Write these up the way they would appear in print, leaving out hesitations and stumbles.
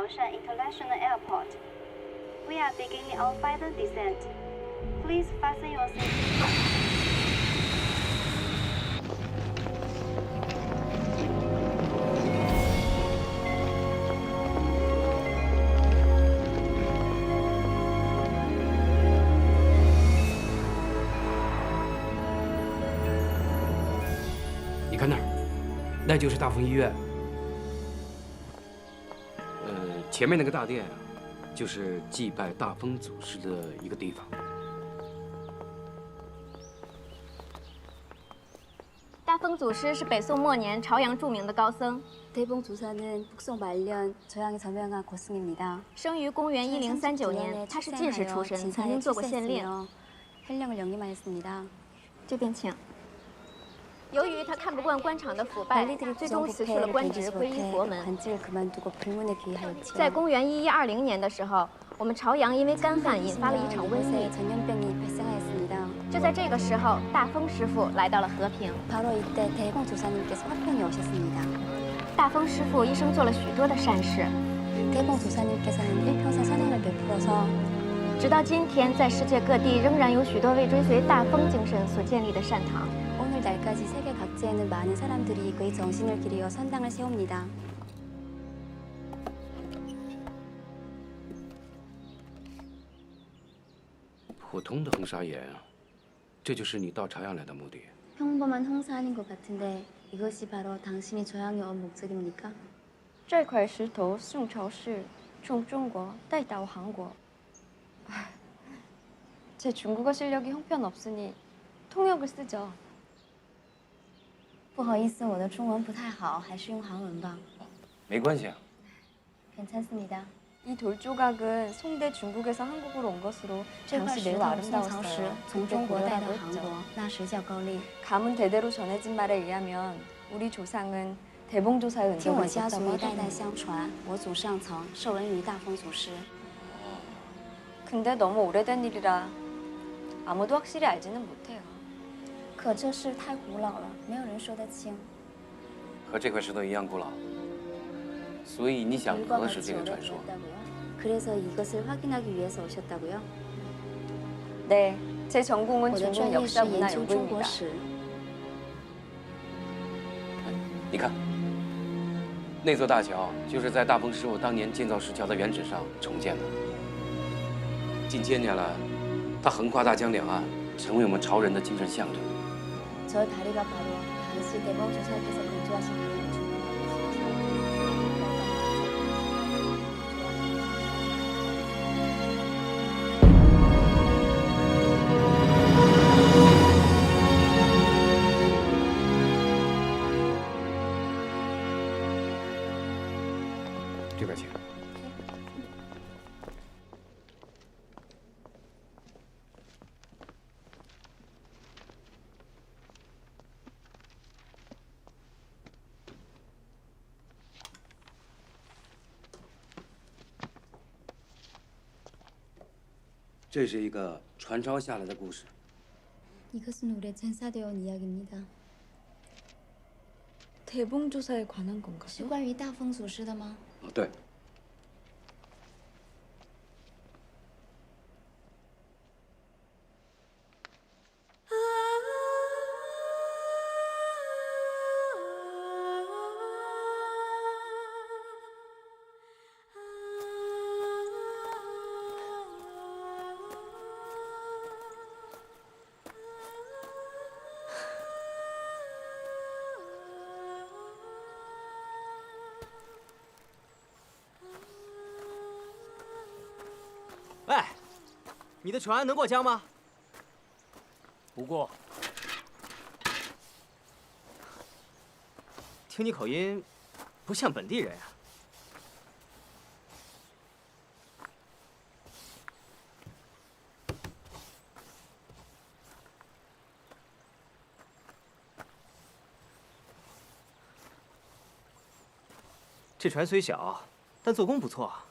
Foshan International Airport. We are beginning our final descent. Please fasten your safety belts. 你看那儿，那就是大丰医院。前面那个大殿啊，就是祭拜大丰祖师的一个地方。大丰祖师是北宋末年朝阳著名的高僧。 대봉조사는 북송 말년 저양에 저명한 고승입니다. 生于公元1039年，他是进士出身，曾经做过县令。 헬령을 영임하였습니다. 这边请。由于他看不惯官场的腐败，最终辞去了官职，皈依佛门。 관직을 그만두고 불문에 귀하였지요. 在公元1120年的时候，我们朝阳因为干旱引发了一场瘟疫， 전염병이 발생하였습니다. 就在这个时候，大丰师傅来到了和平。 바로 이때 대봉조사님께서 화평에 오셨습니다. 大丰师傅一生做了许多的善事， 대봉조사님께서는 일평생 선행을 베풀어서 直到今天，在世界各地仍然有许多为追随大丰精神所建立的善堂。 오늘날까지 세계 각지에는 많은 사람들이 그의 정신을 기리어 선당을 세웁니다. 普通的红砂岩，这就是你到朝阳来的目的。 평범한 홍사하는 것 같은데 이것이 바로 당신이 저양에 온 목적입니까? 这块石头宋朝时从中国带到韩国。제 중국어 실력이 형편없으니 통역을 쓰죠. 不好意思，我的中文不太好，还是用韩文吧。没关系啊。 괜찮습니다. 이 돌조각은 송대 중국에서 한국으로 온 것으로 这块 당시 石 매우 头宋朝时 아름다웠어요. 从中国带到 고려라고 韩 했죠. 国，那时叫高丽。 가문 대대로 전해진 말에 의하면 우리 조상은 대봉조사의 听我 은덕을 家 있었다고 族一代代 하더군요. 相传，我祖上曾受恩于大丰祖师。 근데 너무 오래된 일이라 아무도 확실히 알지는 못해요. 可这事太古老了，没有人说得清。 和这块石头一样古老，所以你想 물과 核实 같이 这个传说。 오래되었다고요? 그래서 이것을 확인하기 위해서 오셨다고요? 네, 제 전공은 我的 중국 专业是 역사 研 문화 究中国 연구입니다. 史。你看，那座大桥就是在大丰师傅当年建造石桥的原址上重建的。近千年来，它横跨大江两岸，成为我们潮人的精神象征。 저 다리가 바로 당시 대봉조사께서 건조하신 다리를 중심하고 있습니다. 这边请。 这是一个传抄下来的故事。 이것은 오래 전사되어온 이야기입니다. 대봉조사에 관한 건가요? 是关于大丰祖师的吗？哦，对。喂，你的船能过江吗？不过，听你口音，不像本地人啊。这船虽小，但做工不错啊。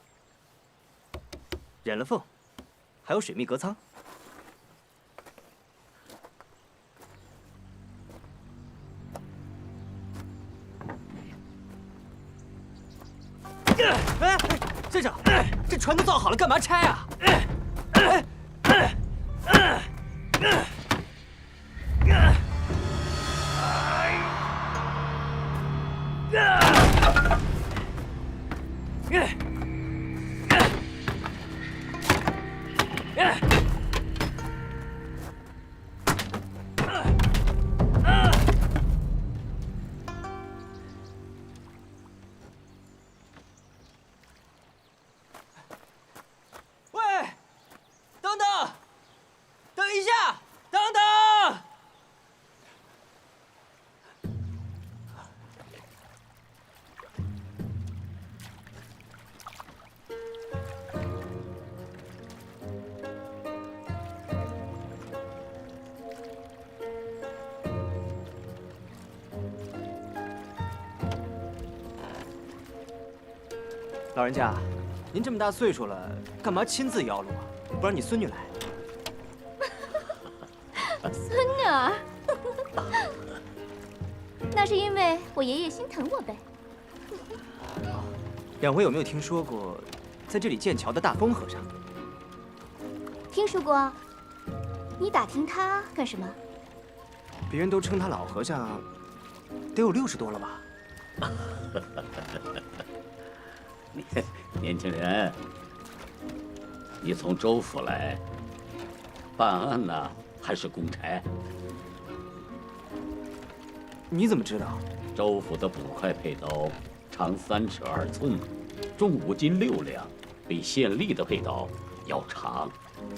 忍了缝，还有水密隔舱。哎，站长，这船都造好了，干嘛拆啊？喂，等等，等一下，等等！老人家，您这么大岁数了，干嘛亲自摇橹啊？不让你孙女来？孙女儿，那是因为我爷爷心疼我呗。两位有没有听说过，在这里建桥的大风和尚？听说过，你打听他干什么？别人都称他老和尚，得有60多了吧？年轻人，你从州府来，办案呢，还是公差？你怎么知道？州府的捕快佩刀长3尺2寸，重5斤6两，比县吏的佩刀要长。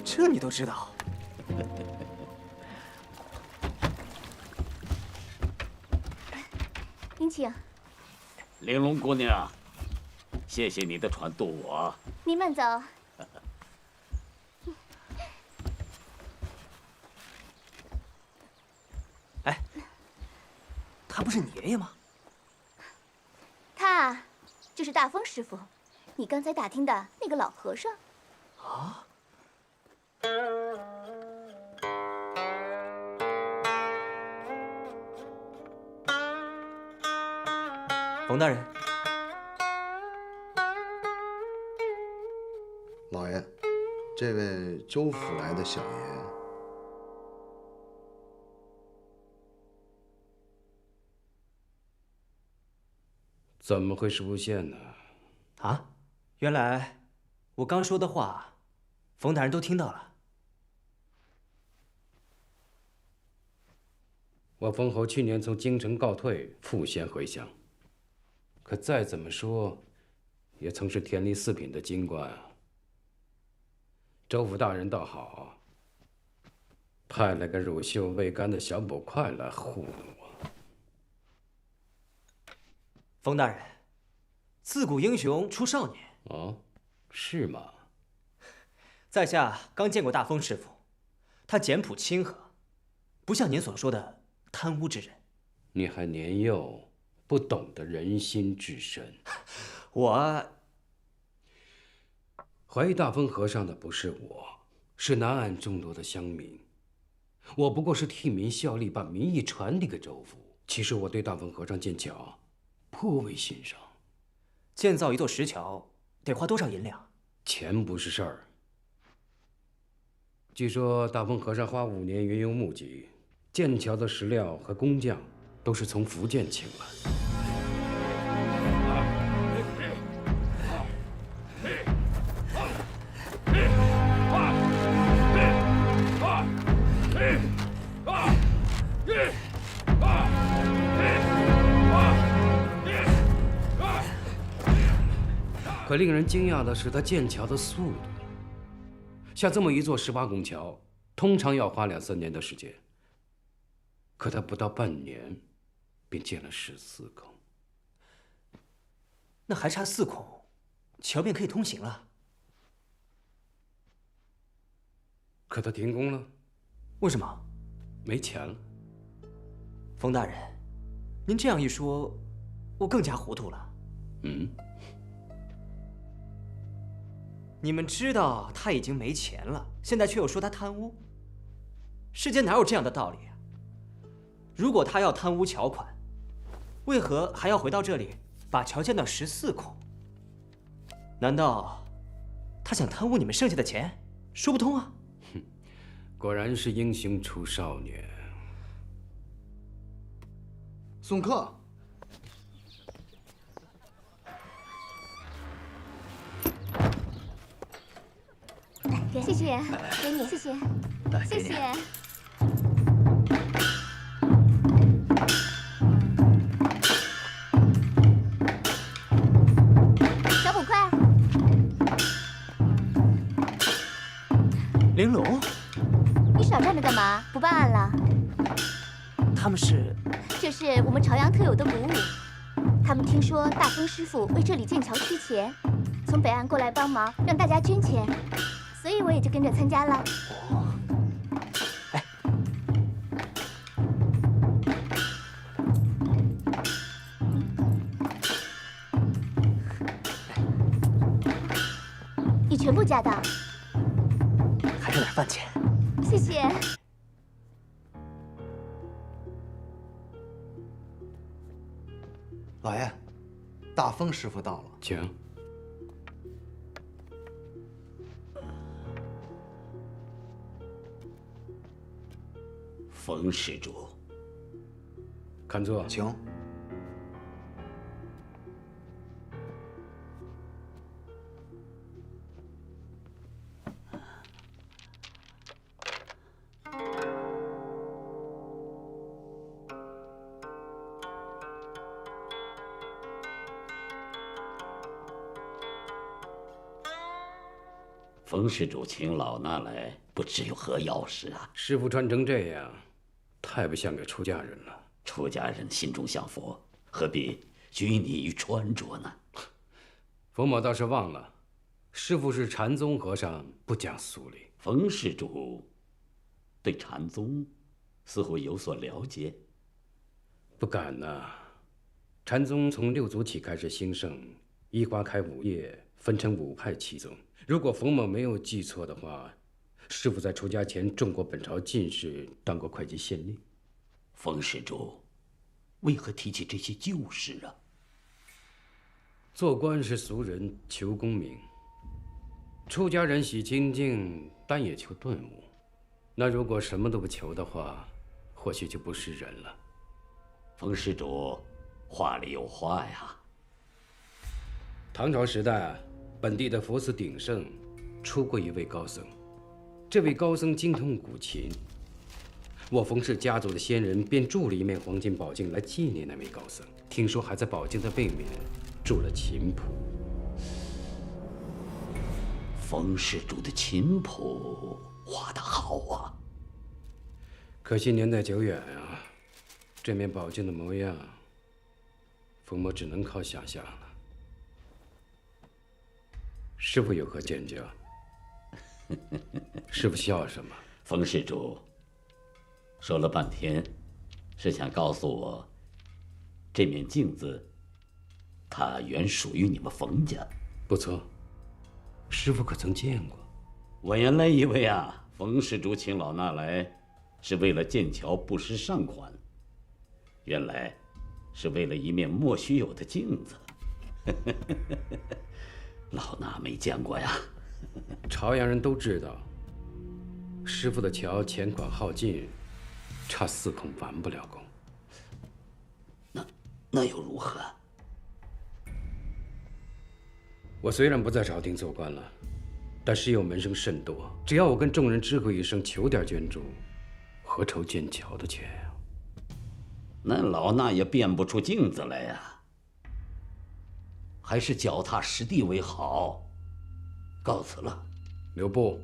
这你都知道？您请。玲珑姑娘，谢谢你的船渡我。您慢走。哎，他不是你爷爷吗？他就是大风师傅，你刚才打听的那个老和尚。啊？冯大人，老爷，这位州府来的小爷，怎么会是诬陷呢？啊，原来我刚说的话，冯大人都听到了。我封侯去年从京城告退，负县回乡。可再怎么说，也曾是田里4品的京官啊。州府大人倒好，派了个乳臭未干的小捕快来糊弄我。冯大人，自古英雄出少年。哦，是吗？在下刚见过大风师傅，他简朴亲和，不像您所说的贪污之人。你还年幼，不懂得人心至深。我怀疑大风和尚的不是我，是南岸众多的乡民。我不过是替民效力，把民意传递给州府。其实我对大风和尚建桥颇为欣赏。建造一座石桥得花多少银两？钱不是事儿。据说大风和尚花5年云游募集，建桥的石料和工匠都是从福建请来。可令人惊讶的是，他建桥的速度。像这么一座18拱桥，通常要花2、3年的时间，可他不到半年，便建了14孔。那还差4孔，桥便可以通行了。可他停工了，为什么？没钱了。冯大人，您这样一说，我更加糊涂了。嗯。你们知道他已经没钱了，现在却又说他贪污，世间哪有这样的道理啊？如果他要贪污桥款，为何还要回到这里把桥建到14孔？难道他想贪污你们剩下的钱？说不通啊！果然是英雄出少年。送客。谢谢，给你，谢谢，谢谢。小捕快，玲珑，你少站着干嘛？不办案了？他们是？这是我们朝阳特有的鼓舞。他们听说大风师傅为这里建桥缺钱，从北岸过来帮忙，让大家捐钱，所以我也就跟着参加了。哎，你全部加到，还剩点饭钱。谢谢。老爷，大风师傅到了。请。冯施主，看座，请。冯施主请老衲来，不知有何要事啊？师傅穿成这样，太不像个出家人了。出家人心中向佛，何必拘泥于穿着呢？冯某倒是忘了，师傅是禅宗和尚，不讲俗礼。冯施主对禅宗似乎有所了解。不敢呐，禅宗从六祖起开始兴盛，一花开5叶，分成5派7宗。如果冯某没有记错的话，师傅在出家前中过本朝进士，当过会稽县令。冯施主为何提起这些旧事啊？做官是俗人求功名，出家人喜清净，但也求顿悟。那如果什么都不求的话，或许就不是人了。冯施主话里有话呀。唐朝时代，本地的佛寺鼎盛，出过一位高僧。这位高僧精通古琴，我冯氏家族的先人便铸了一面黄金宝镜来纪念那位高僧。听说还在宝镜的背面铸了琴谱。冯施主的琴谱画得好啊，可惜年代久远啊，这面宝镜的模样，冯某只能靠想象了。师傅有何见教？师傅笑什么？冯施主说了半天，是想告诉我，这面镜子，它原属于你们冯家。不错，师傅可曾见过？我原来以为啊，冯施主请老衲来，是为了建桥不施善款，原来是为了一面莫须有的镜子。老衲没见过呀。朝阳人都知道，师傅的桥钱款耗尽，差4孔完不了工。那又如何？我虽然不在朝廷做官了，但师友门生甚多，只要我跟众人知会一声，求点捐助，何愁建桥的钱呀？那老衲也变不出镜子来呀。还是脚踏实地为好。告辞了。留步。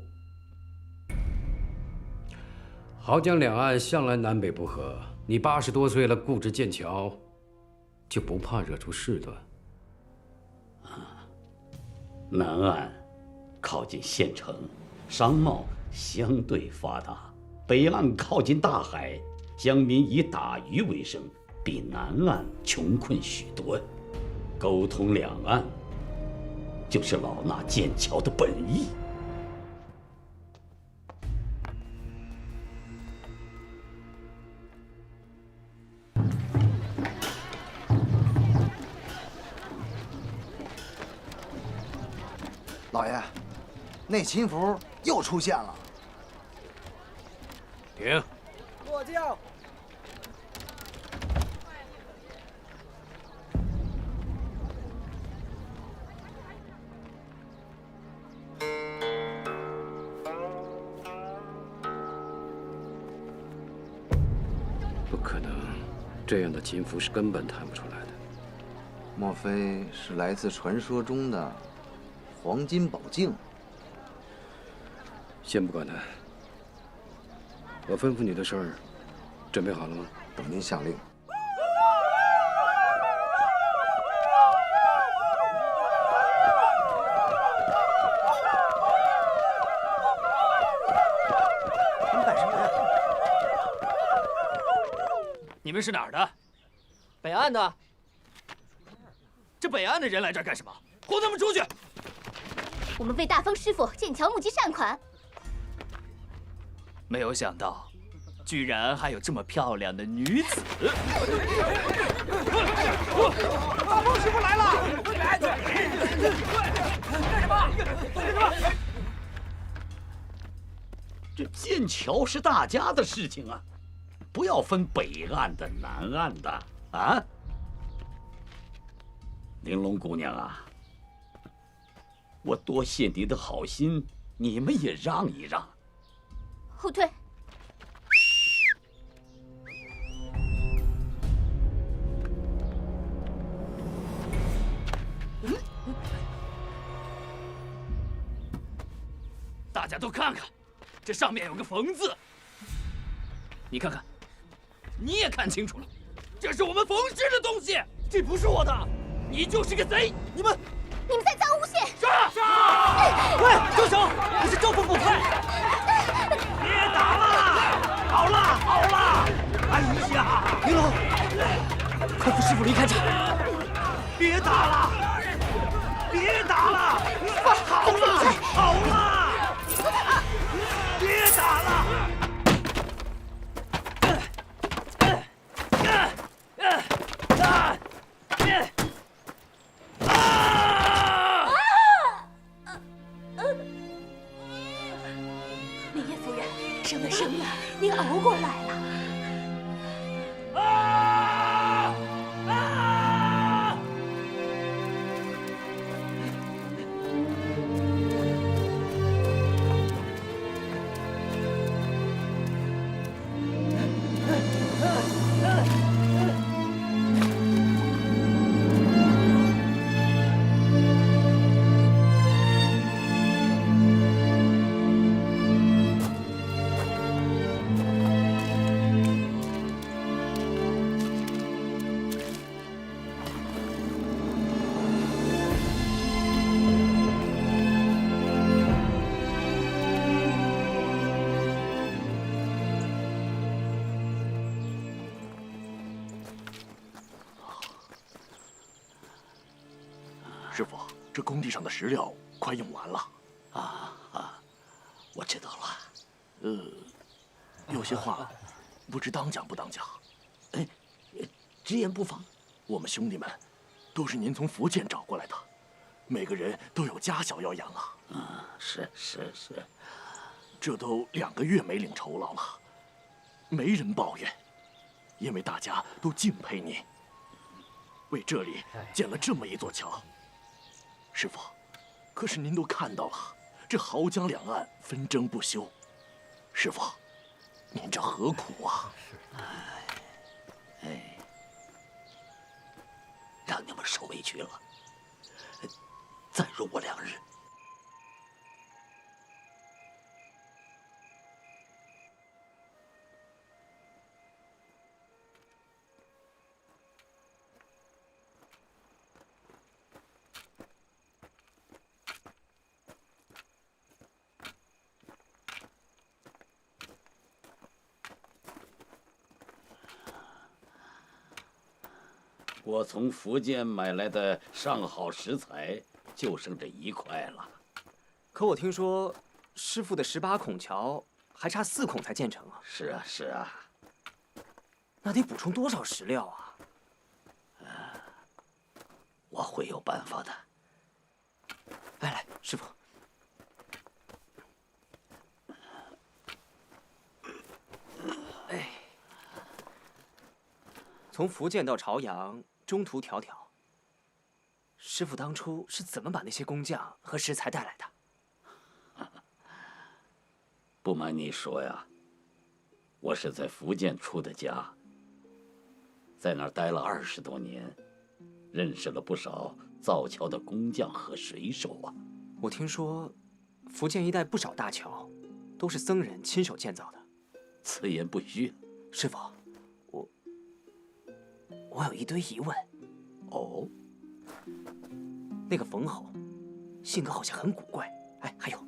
濠江两岸向来南北不和，你80多岁了，固执建桥，就不怕惹出事端？南岸靠近县城，商贸相对发达；北岸靠近大海，乡民以打鱼为生，比南岸穷困许多。沟通两岸，就是老衲建桥的本意。老爷，那秦符又出现了。停！坐轿。不可能，这样的琴符是根本弹不出来的。莫非是来自传说中的黄金宝镜？先不管他，我吩咐你的事儿，准备好了吗？等您下令。你们干什么呀？你们是哪儿的？北岸的。这北岸的人来这儿干什么？轰他们出去！我们为大风师傅剑桥募集善款。没有想到，居然还有这么漂亮的女子。大风师傅来了！干什么？干什么？这剑桥是大家的事情啊，不要分北岸的、南岸的啊！玲珑姑娘啊，我多谢你的好心，你们也让一让。后退。大家都看看，这上面有个缝字。你看看，你也看清楚了，这是我们缝制的东西，这不是我的，你就是个贼！你们在造诬陷！杀！喂，住手！你是州府捕快！别打了！好了好了！哎呀，玲珑，快扶师傅离开这！别打了！别打了！好了好了！别打了！林叶夫人，生了生了，您熬过来了。师傅，这工地上的石料快用完了。我知道了。有些话不知当讲不当讲。直言不妨。我们兄弟们都是您从福建找过来的，每个人都有家小要养啊。是。这都2个月没领酬劳了，没人抱怨，因为大家都敬佩您，为这里建了这么一座桥。师傅，可是您都看到了，这濠江两岸纷争不休，师傅，您这何苦啊？让你们受委屈了，再容我2日。我从福建买来的上好石材就剩这1块了。可我听说，师傅的18孔桥还差4孔才建成啊。是啊。那得补充多少石料啊？我会有办法的。来，师傅，从福建到朝阳，中途迢迢。师傅当初是怎么把那些工匠和食材带来的？不瞒你说呀，我是在福建出的家，在那儿待了20多年，认识了不少造桥的工匠和水手啊。我听说，福建一带不少大桥，都是僧人亲手建造的。此言不虚。师傅，我有一堆疑问。哦。那个冯侯，性格好像很古怪。哎，还有，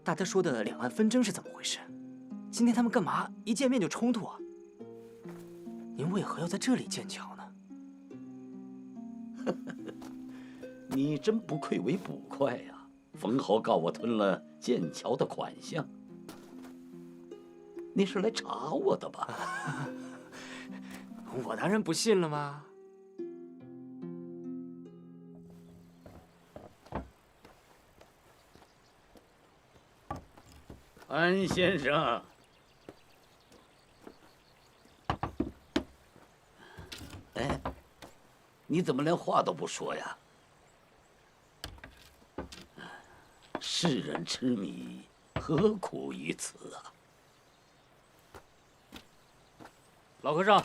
大家说的两岸纷争是怎么回事？今天他们干嘛一见面就冲突啊？您为何要在这里建桥呢？你真不愧为捕快呀！冯侯告我吞了建桥的款项，你是来查我的吧？我当然不信了吗？安先生，哎，你怎么连话都不说呀？世人痴迷，何苦于此啊？老和尚，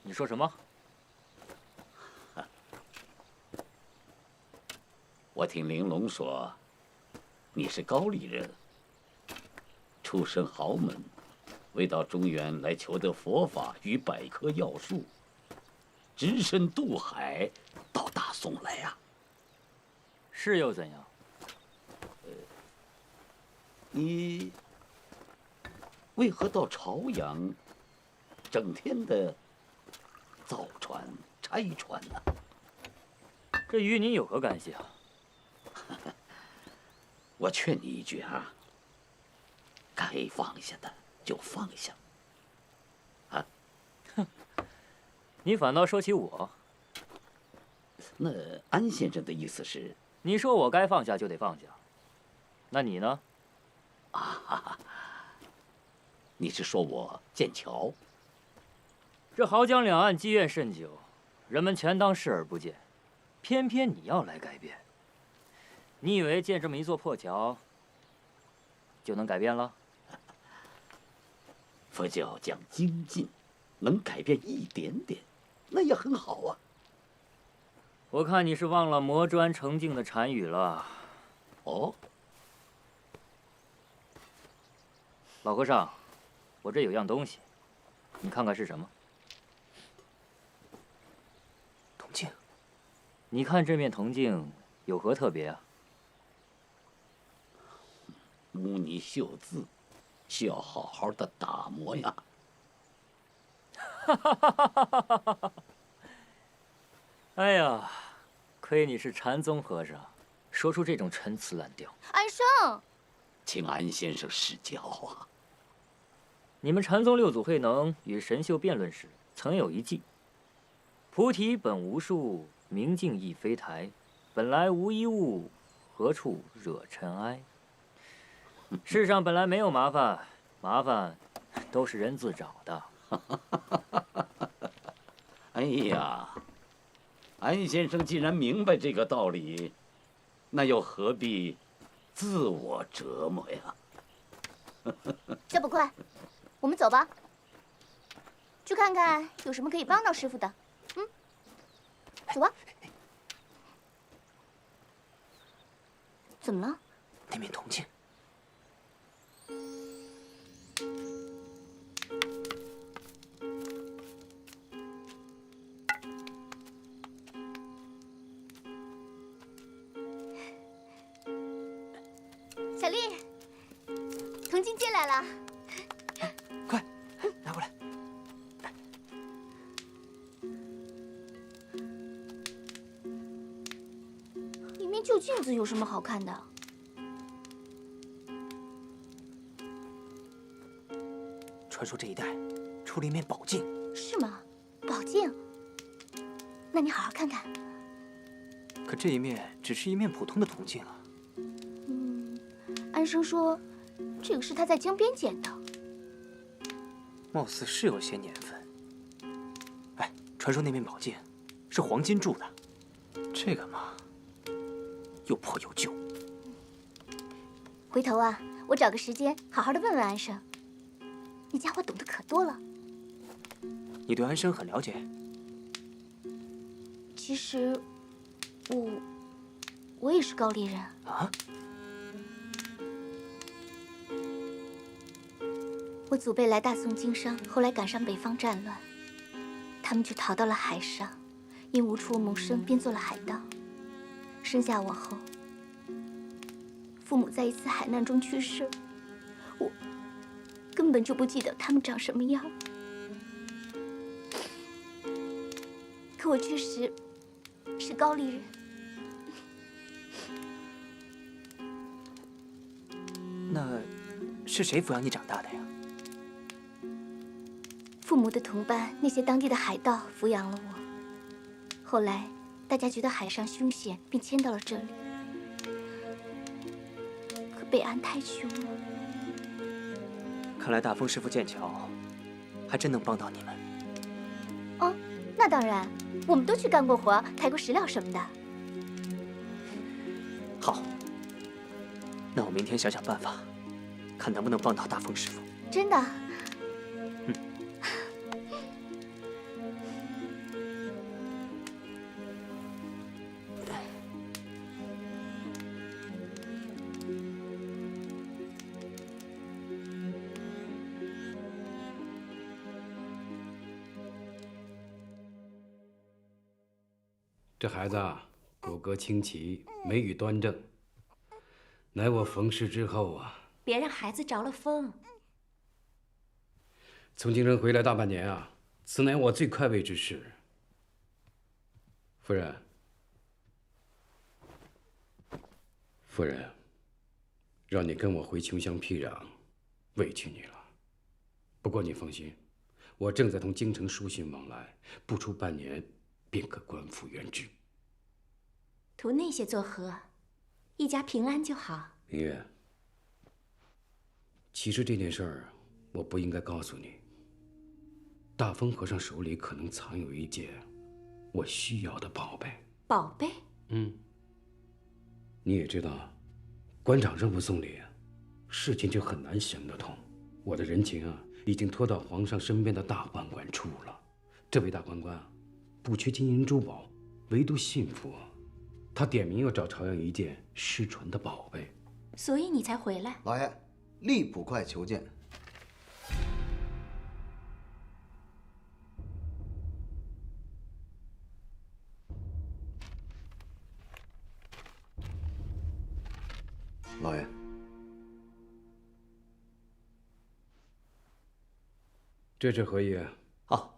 你说什么？我听玲珑说，你是高丽人，出身豪门，为到中原来求得佛法与百科药术，只身渡海到大宋来呀。是又怎样？你为何到朝阳，整天的造船拆船呢？这与你有何干系啊？我劝你一句啊，该放下的就放下。啊，哼，你反倒说起我。那安先生的意思是？你说我该放下就得放下，那你呢？啊，你是说我建桥？这濠江两岸积怨甚久，人们全当视而不见，偏偏你要来改变。你以为建这么一座破桥就能改变了？佛教讲精进，能改变一点点，那也很好啊。我看你是忘了磨砖成镜的禅语了。哦，老和尚，我这有样东西，你看看是什么？铜镜。你看这面铜镜有何特别啊？污泥绣字，需要好好的打磨呀。哎呀，亏你是禅宗和尚，说出这种陈词滥调。安生，请安先生指教啊。你们禅宗六祖慧能与神秀辩论时，曾有一偈：菩提本无树，明镜亦非台，本来无一物，何处惹尘埃？世上本来没有麻烦，麻烦都是人自找的。哎呀，安先生既然明白这个道理，那又何必自我折磨呀？小捕快，我们走吧，去看看有什么可以帮到师傅的。嗯，走吧。怎么了？那面铜镜。小丽，铜镜借来了，快拿过来。一面旧镜子有什么好看的？传说这一带出了一面宝镜。是吗？宝镜？那你好好看看。可这一面只是一面普通的铜镜啊。安生说，这个是他在江边捡的，貌似是有些年份。传说那面宝剑是黄金铸的，这个嘛，又破又旧。回头啊，我找个时间好好的问问安生。你家伙懂得可多了。你对安生很了解？其实，我也是高丽人啊。我祖辈来大宋经商，后来赶上北方战乱，他们就逃到了海上，因无处谋生，便做了海盗。生下我后，父母在一次海难中去世，我根本就不记得他们长什么样。可我确实是高丽人。那是谁抚养你长大的呀？父母的同伴，那些当地的海盗抚养了我。后来，大家觉得海上凶险，便迁到了这里。可北岸太穷了。看来大风师傅剑桥还真能帮到你们。哦，那当然，我们都去干过活，抬过石料什么的。好，那我明天想想办法，看能不能帮到大风师傅。真的？这孩子啊，骨骼清奇，眉宇端正，乃我冯氏之后啊。别让孩子着了风。从京城回来大半年啊，此乃我最快慰之事。夫人，夫人，让你跟我回穷乡僻壤，委屈你了。不过你放心，我正在同京城书信往来，不出半年便可官复原职。图那些作何？一家平安就好。明月，其实这件事儿我不应该告诉你。大风和尚手里可能藏有一件我需要的宝贝。宝贝？你也知道，官场上不送礼，事情就很难行得通。我的人情啊，已经托到皇上身边的大宦官处了。这位大宦官啊，不缺金银珠宝，唯独幸福。他点名要找朝阳一件失传的宝贝，所以你才回来。老爷，利捕快求见。老爷，这是何意？哦，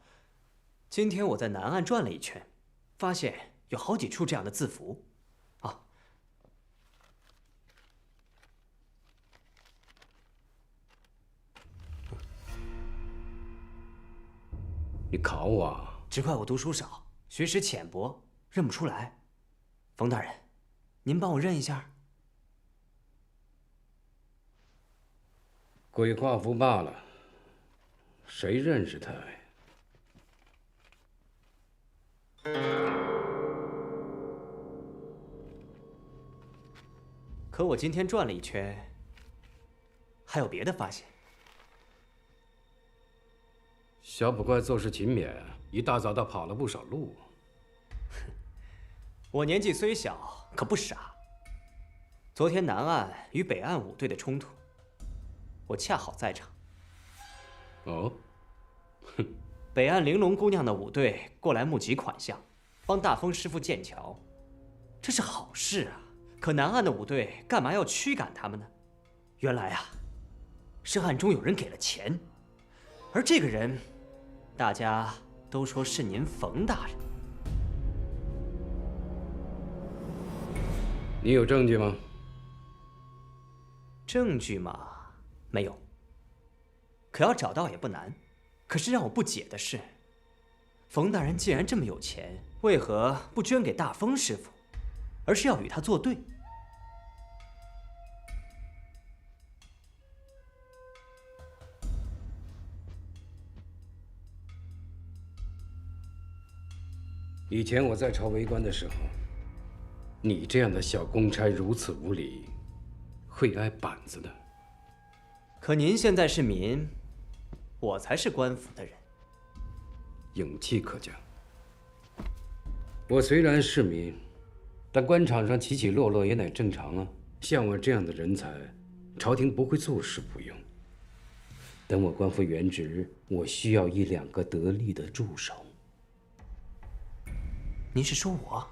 今天我在南岸转了一圈，发现有好几处这样的字符。你考我啊？只怪我读书少，学识浅薄，认不出来。冯大人，您帮我认一下。鬼画符罢了，谁认识他呀？可我今天转了一圈，还有别的发现。小捕快做事勤勉，一大早倒跑了不少路。我年纪虽小，可不傻。昨天南岸与北岸五队的冲突，我恰好在场。哦，北岸玲珑姑娘的五队过来募集款项，帮大风师傅建桥，这是好事啊。可南岸的五队干嘛要驱赶他们呢？原来啊，是暗中有人给了钱，而这个人，大家都说是您冯大人。你有证据吗？证据嘛，没有。可要找到也不难。可是让我不解的是，冯大人既然这么有钱，为何不捐给大风师傅，而是要与他作对？以前我在朝为官的时候，你这样的小公差如此无礼，会挨板子的。可您现在是民，我才是官府的人。勇气可嘉。我虽然是民，但官场上起起落落也乃正常啊。像我这样的人才，朝廷不会坐视不用。等我官复原职，我需要1、2个得力的助手。您是说我？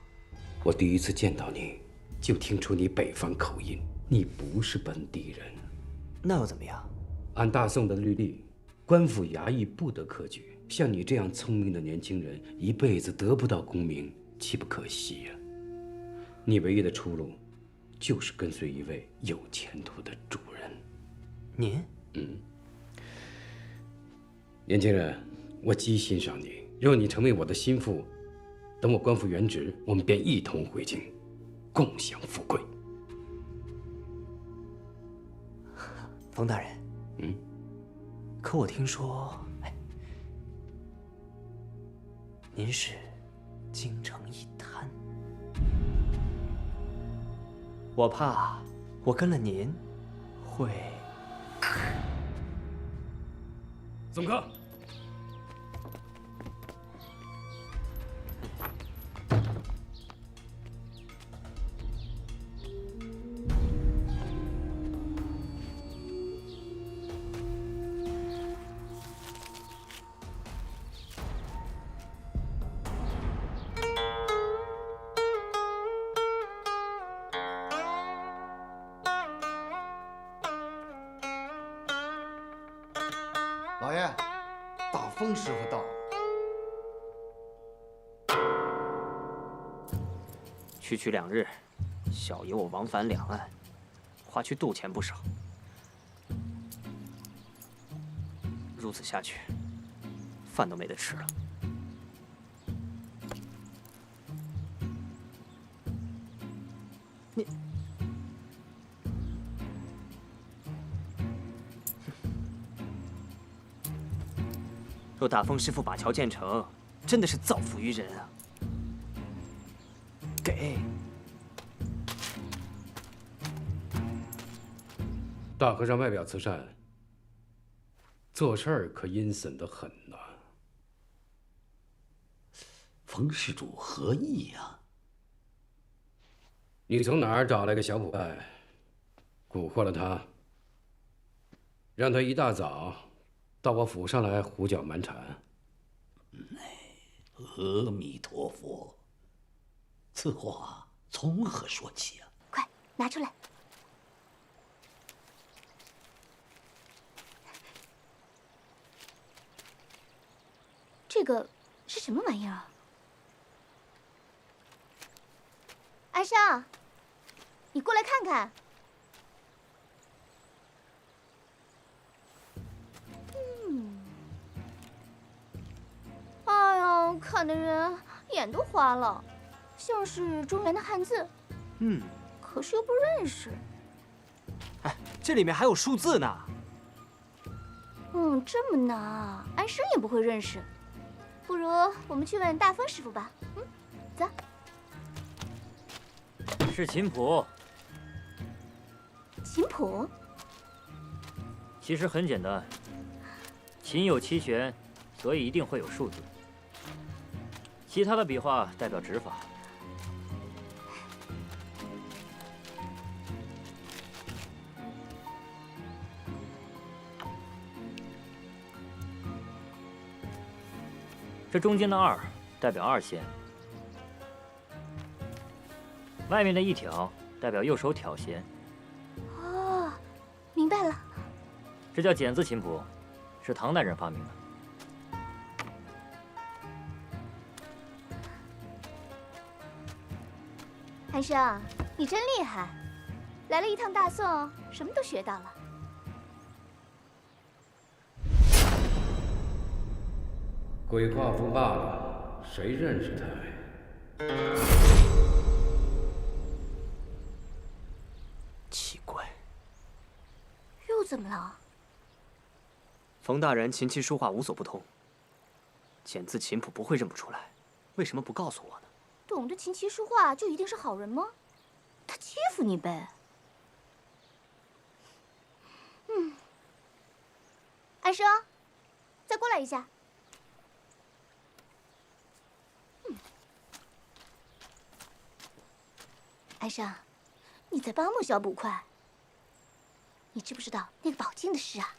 我第一次见到你，就听出你北方口音，你不是本地人。那又怎么样？按大宋的律例，官府衙役不得科举。像你这样聪明的年轻人，一辈子得不到功名，岂不可惜呀？你唯一的出路，就是跟随一位有前途的主人。您？年轻人，我极欣赏你。若你成为我的心腹，等我官复原职，我们便一同回京，共享富贵。冯大人，可我听说，您是京城一滩，我怕我跟了您，会。总科。老爷，大风师傅到了。区区2日，小爷我往返两岸，花去渡钱不少。如此下去，饭都没得吃了。你，若大风师傅把桥建成，真的是造福于人啊！给。大和尚外表慈善，做事儿可阴森得很呐。冯施主何意呀？你从哪儿找来个小捕快，蛊惑了他，让他一大早到我府上来胡搅蛮缠？阿弥陀佛，此话从何说起啊？快拿出来！这个是什么玩意儿啊？安生，你过来看看。哎呀，看的人眼都花了，像是中原的汉字。可是又不认识。哎，这里面还有数字呢。这么难啊，安生也不会认识。不如我们去问大风师傅吧。走。是琴谱。琴谱？其实很简单，琴有七弦，所以一定会有数字。其他的笔画代表指法。这中间的2代表2弦，外面的1挑代表右手挑弦。哦，明白了。这叫简字琴谱，是唐代人发明的。安生，你真厉害，来了一趟大宋，什么都学到了。鬼画符罢了，谁认识他？奇怪，又怎么了？冯大人琴棋书画无所不通，简字琴谱不会认不出来，为什么不告诉我呢？懂得琴棋书画就一定是好人吗？他欺负你呗。安生，再过来一下。安生，你在帮穆小捕快。你知不知道那个宝镜的事啊？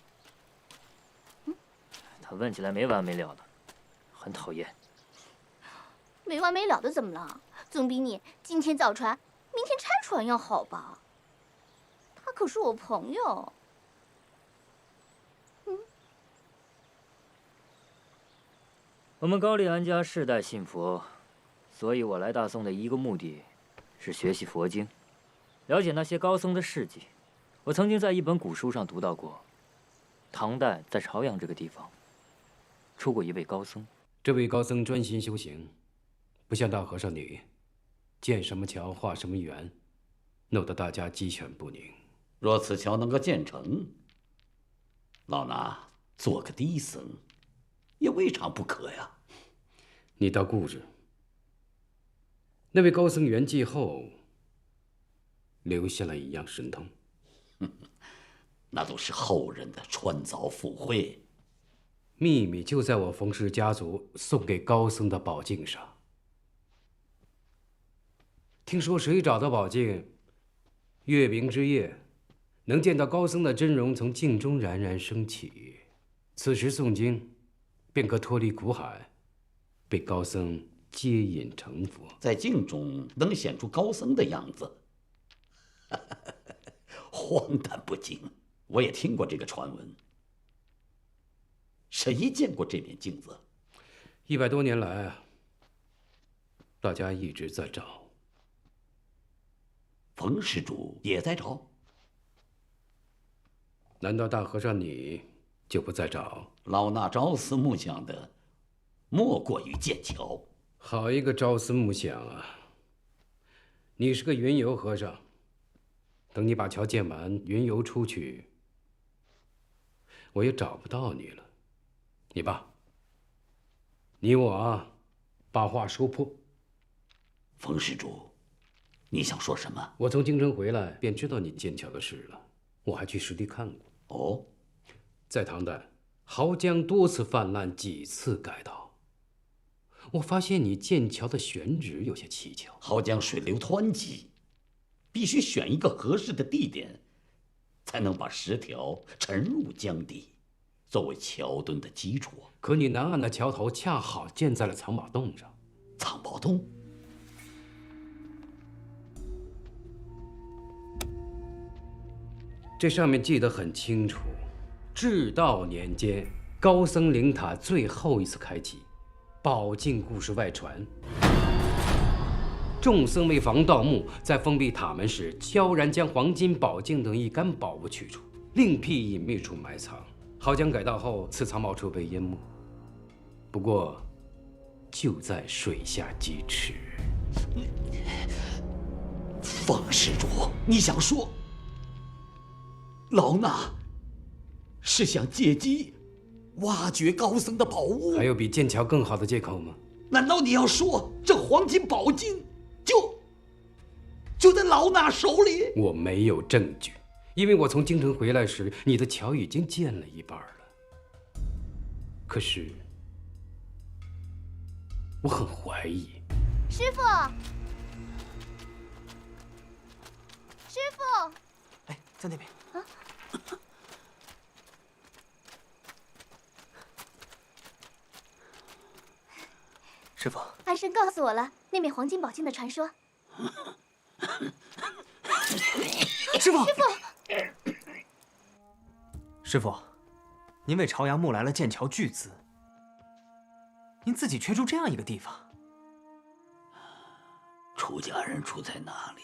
他问起来没完没了的，很讨厌。没完没了的怎么了？总比你今天造船，明天拆船要好吧？他可是我朋友。我们高丽安家世代信佛，所以我来大宋的一个目的，是学习佛经，了解那些高僧的事迹。我曾经在一本古书上读到过，唐代在朝阳这个地方，出过一位高僧。这位高僧专心修行，不像大和尚你，建什么桥画什么圆，弄得大家鸡犬不宁。若此桥能够建成，老衲做个低僧，也未尝不可呀。你倒固执。那位高僧圆寂后，留下了一样神通。那都是后人的穿凿附会，秘密就在我冯氏家族送给高僧的宝镜上。听说谁找到宝镜，月明之夜，能见到高僧的真容从镜中冉冉升起。此时诵经，便可脱离苦海，被高僧接引成佛。在镜中能显出高僧的样子，荒诞不经。我也听过这个传闻，谁见过这面镜子？100多年来啊，大家一直在找。冯施主也在找？难道大和尚你就不再找？老衲朝思暮想的，莫过于剑桥。好一个朝思暮想啊！你是个云游和尚，等你把桥建完，云游出去，我也找不到你了。你吧，你我啊，把话说破。冯施主，你想说什么？我从京城回来，便知道你建桥的事了。我还去实地看过。哦，在唐代，濠江多次泛滥，几次改道。我发现你建桥的选址有些蹊跷。濠江水流湍急，必须选一个合适的地点，才能把石条沉入江底，作为桥墩的基础。可你南岸的桥头恰好建在了藏宝洞上。藏宝洞？这上面记得很清楚，至道年间，高僧灵塔最后一次开启，宝镜故事外传。众僧为防盗墓，在封闭塔门时，悄然将黄金宝镜等一干宝物取出，另辟隐秘处埋藏。濠江改道后，此藏宝处被淹没。不过，就在水下几尺。冯施主，你想说，老衲是想借机挖掘高僧的宝物？还有比建桥更好的借口吗？难道你要说这黄金宝镜就在老衲手里？我没有证据，因为我从京城回来时，你的桥已经建了一半了。可是，我很怀疑。师傅，师傅，哎，在那边。啊！师傅，安生告诉我了那面黄金宝镜的传说。师傅，师傅，师傅，您为朝阳募来了建桥巨资，您自己却住这样一个地方。出家人住在哪里，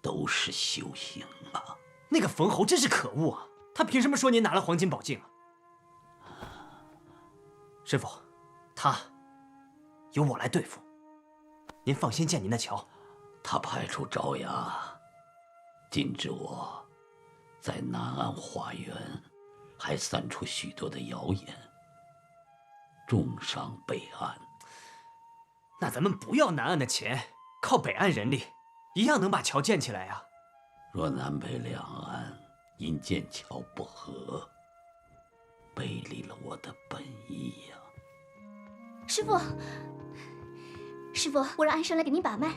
都是修行啊。那个冯侯真是可恶啊！他凭什么说您拿了黄金宝镜啊？师傅，他由我来对付，您放心建您的桥。他派出爪牙，禁止我在南岸花园，还散出许多的谣言，重伤备案。那咱们不要南岸的钱，靠北岸人力，一样能把桥建起来呀。若南北两岸因建桥不和，背离了我的本意呀。师傅，师傅，我让安生来给您把脉。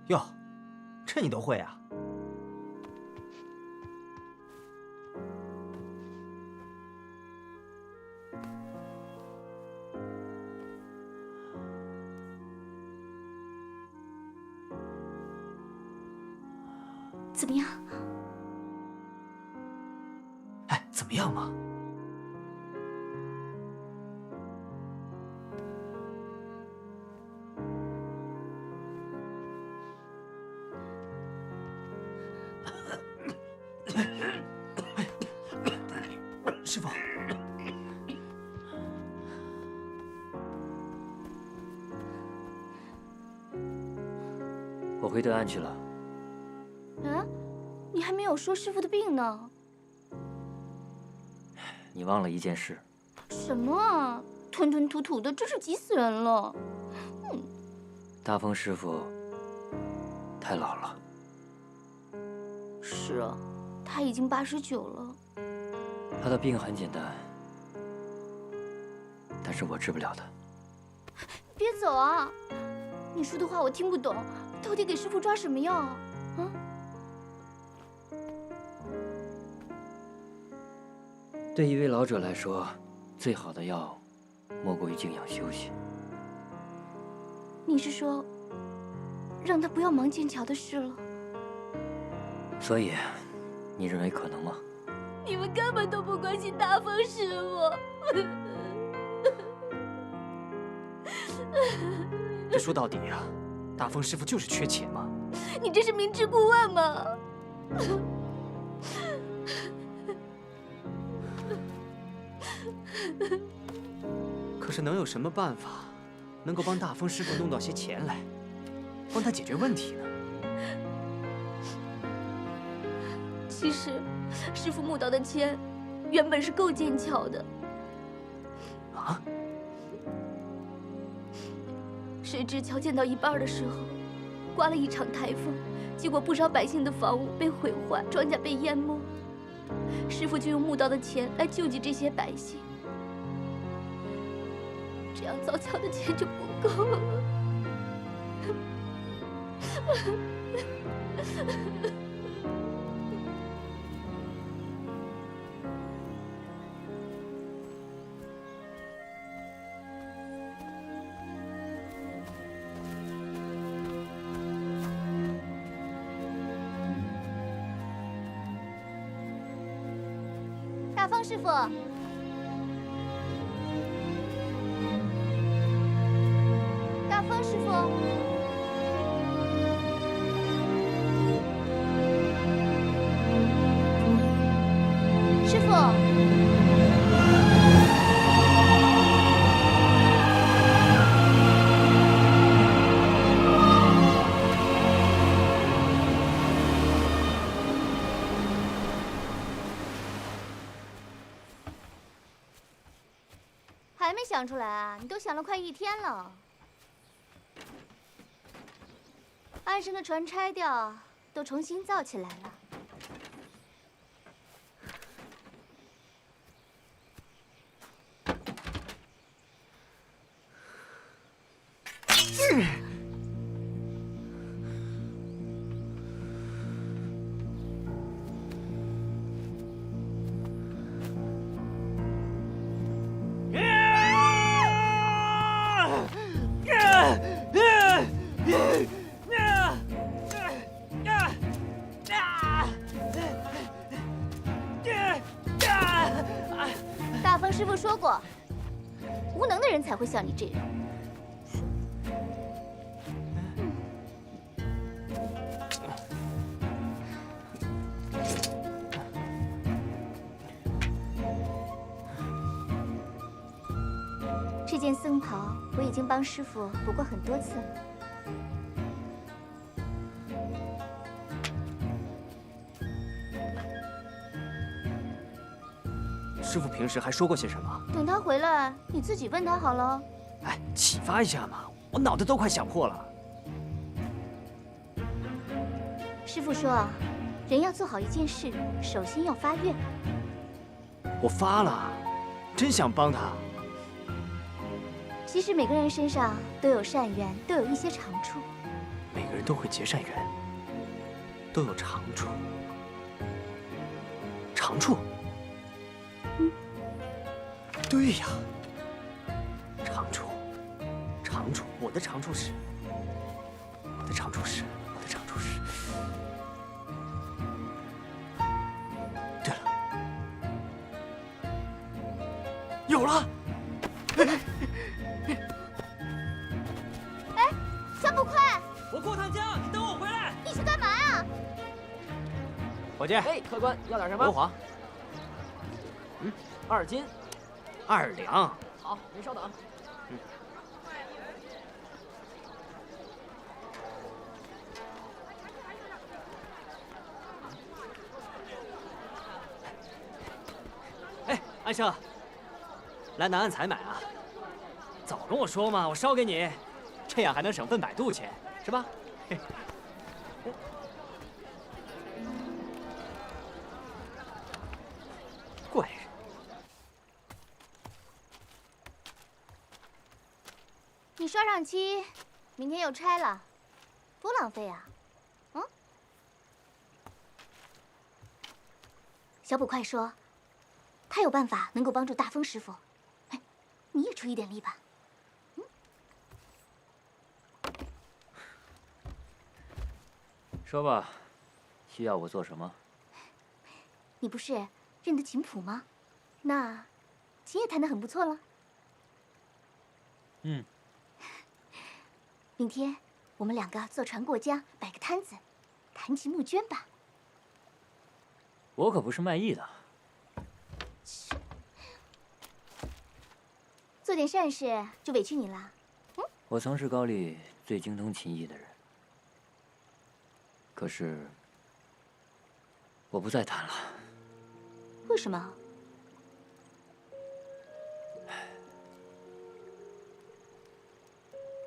哟，这你都会啊？怎么样？哎，怎么样嘛？师傅，我回对岸去了。啊，你还没有说师傅的病呢。你忘了一件事。什么啊？吞吞吐吐的，真是急死人了。大风师傅太老了。是啊，他已经89了。他的病很简单，但是我治不了他。别走啊！你说的话我听不懂，到底给师傅抓什么药啊？啊？对一位老者来说，最好的药，莫过于静养休息。你是说，让他不要忙建桥的事了？所以，你认为可能吗？你们根本都不关心大风师傅。这说到底啊，大风师傅就是缺钱嘛。你这是明知故问吗？可是能有什么办法，能够帮大风师傅弄到些钱来，帮他解决问题呢？其实，师傅募到的钱，原本是够建桥的。啊？谁知桥建到一半的时候，刮了一场台风，结果不少百姓的房屋被毁坏，庄稼被淹没。师傅就用募到的钱来救济这些百姓，这样造桥的钱就不够了。大风师傅，大风师傅，师傅，还没想出来啊？你都想了快1天了。安生的船拆掉，都重新造起来了。大风师傅说过，无能的人才会像你这样。这件僧袍我已经帮师傅补过很多次了。师傅平时还说过些什么？等他回来，你自己问他好了。哎，启发一下嘛，我脑袋都快想破了。师傅说，人要做好一件事，首先要发愿。我发了，真想帮他。其实每个人身上都有善缘，都有一些长处。每个人都会结善缘，都有长处。长处？对呀，长处，长处。我的长处是。对了，有了！哎，小捕快，我过趟江，你等我回来。你去干嘛呀？伙计，哎，客官要点什么？硫磺。2斤。2两。好，您稍等。哎，安生，来南岸采买啊？早跟我说嘛，我捎给你，这样还能省份摆渡钱，是吧？嘿。怪人。你刷上漆，明天又拆了，多浪费啊！小捕快说，他有办法能够帮助大风师傅。哎，你也出一点力吧。说吧，需要我做什么？你不是认得琴谱吗？那琴也弹得很不错了。明天我们2个坐船过江，摆个摊子，弹琴募捐吧。我可不是卖艺的。做点善事就委屈你了。我曾是高丽最精通琴艺的人，可是我不再弹了。为什么？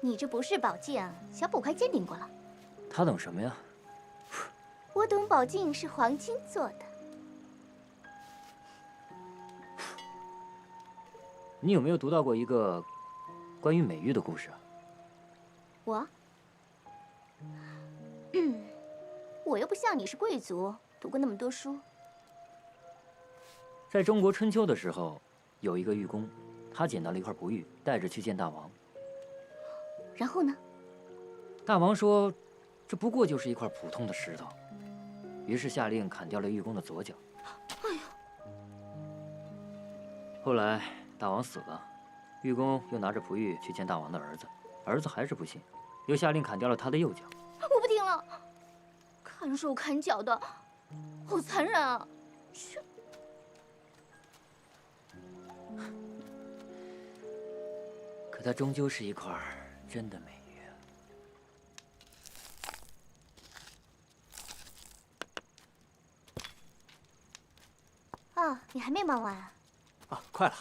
你这不是宝镜，小捕快鉴定过了。他懂什么呀？我懂，宝镜是黄金做的。你有没有读到过一个关于美玉的故事啊？我？我又不像你是贵族，读过那么多书。在中国春秋的时候，有一个玉工，他捡到了一块璞玉，带着去见大王。然后呢？大王说，这不过就是一块普通的石头，于是下令砍掉了玉工的左脚。哎呀！后来大王死了，玉工又拿着璞玉去见大王的儿子，儿子还是不信，又下令砍掉了他的右脚。我不听了，砍手砍脚的，好残忍啊！去。可它终究是一块真的美玉。啊，你还没忙完啊？啊，快了。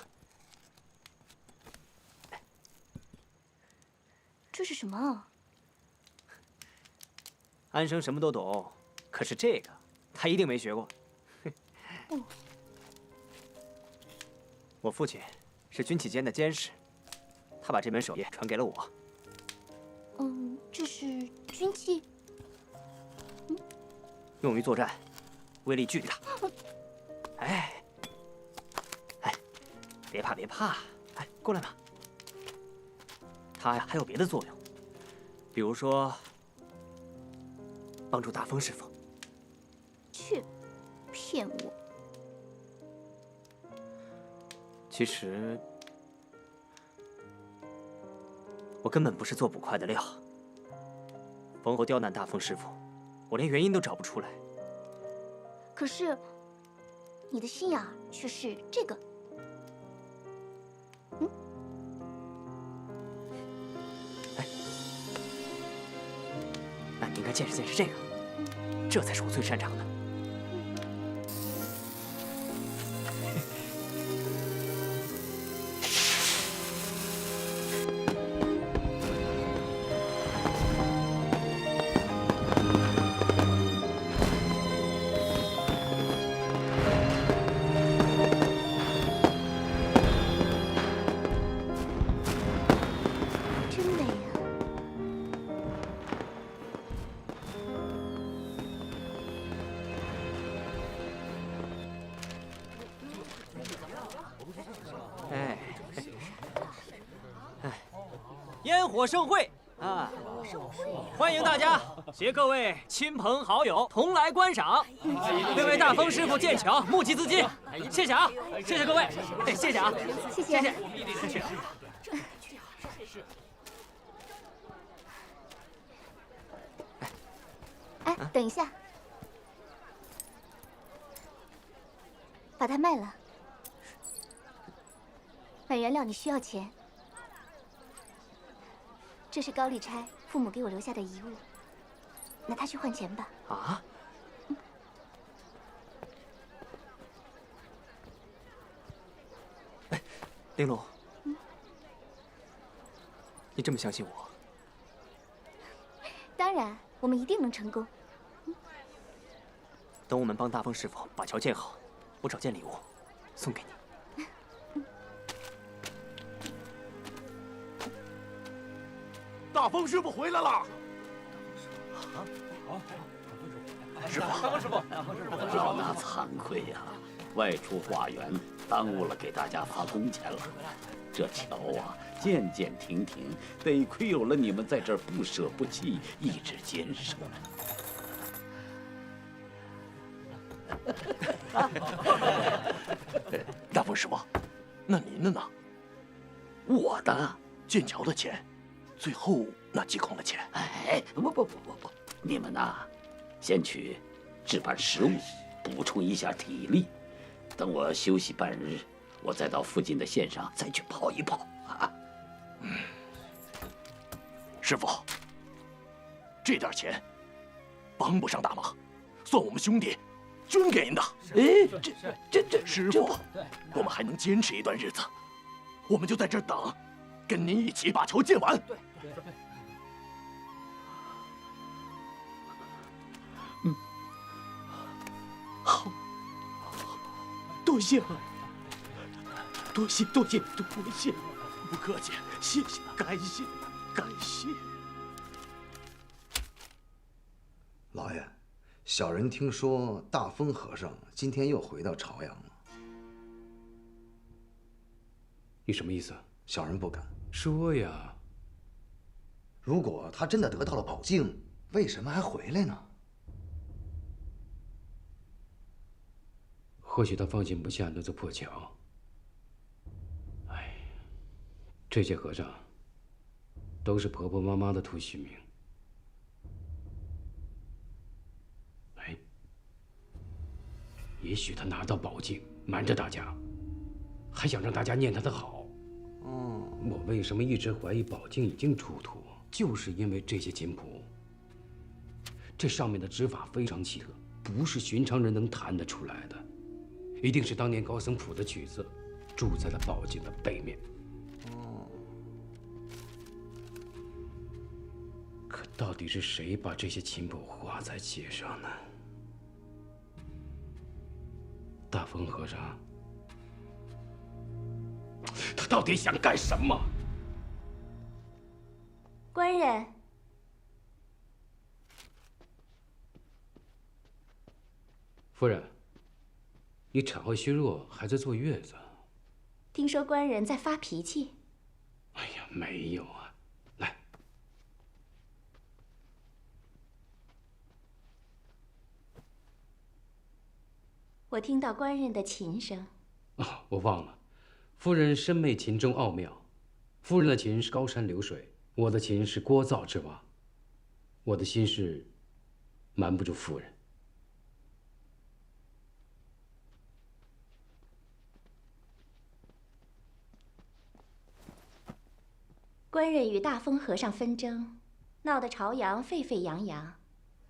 这是什么？安生什么都懂，可是这个他一定没学过。我父亲是军旗间的监视，他把这门手艺传给了我。这是军器，用于作战，威力巨大。哎，别怕别怕，哎，过来嘛。它呀还有别的作用，比如说帮助大风师傅。去，骗我！其实我根本不是做捕快的料。冯侯刁难大风师傅，我连原因都找不出来。可是你的心眼儿却是这个。那你应该见识见识这个，这才是我最擅长的。烟火盛会啊！欢迎大家携各位亲朋好友同来观赏，为大风师傅建桥募集资金，谢谢啊！谢谢各位，谢谢啊！谢谢。谢谢。哎，等一下，把它卖了，买原料你需要钱。这是高丽钗父母给我留下的遗物，拿它去换钱吧。啊？哎，玲珑，你这么相信我？当然，我们一定能成功。等我们帮大风师傅把桥建好，我找件礼物送给你。大风师傅回来了！师傅，大风师傅，那惭愧呀，外出化缘，耽误了给大家发工钱了。这桥啊，渐渐停停，得亏有了你们在这儿不舍不弃，一直坚守。大风师傅，那您的呢？我的建桥的钱，最后那几孔的钱。哎，不，你们呐，先去置办食物，补充一下体力。等我休息半日，我再到附近的县上再去跑一跑啊。师傅，这点钱帮不上大忙，算我们兄弟捐给您的。哎，这师傅，我们还能坚持一段日子，我们就在这儿等，跟您一起把桥建完。对。好，多谢，多谢，不客气，谢谢，感谢。老爷，小人听说大风和尚今天又回到朝阳了。你什么意思？小人不敢。说呀。如果他真的得到了宝镜，为什么还回来呢？或许他放心不下那座破桥。哎，这些和尚都是婆婆妈妈的土许名。哎，也许他拿到宝镜，瞒着大家，还想让大家念他的好。我为什么一直怀疑宝镜已经出土，就是因为这些琴谱，这上面的指法非常奇特，不是寻常人能弹得出来的。一定是当年高僧谱的曲子，注在了宝镜的背面。可到底是谁把这些琴谱画在街上呢？大风和尚，他到底想干什么？官人，夫人。你产后虚弱，还在坐月子。听说官人在发脾气。哎呀，没有啊，来。我听到官人的琴声。哦，我忘了，夫人深昧琴中奥妙。夫人的琴是高山流水，我的琴是聒噪之蛙。我的心事瞒不住夫人。官人与大风和尚纷争，闹得朝阳沸沸扬扬，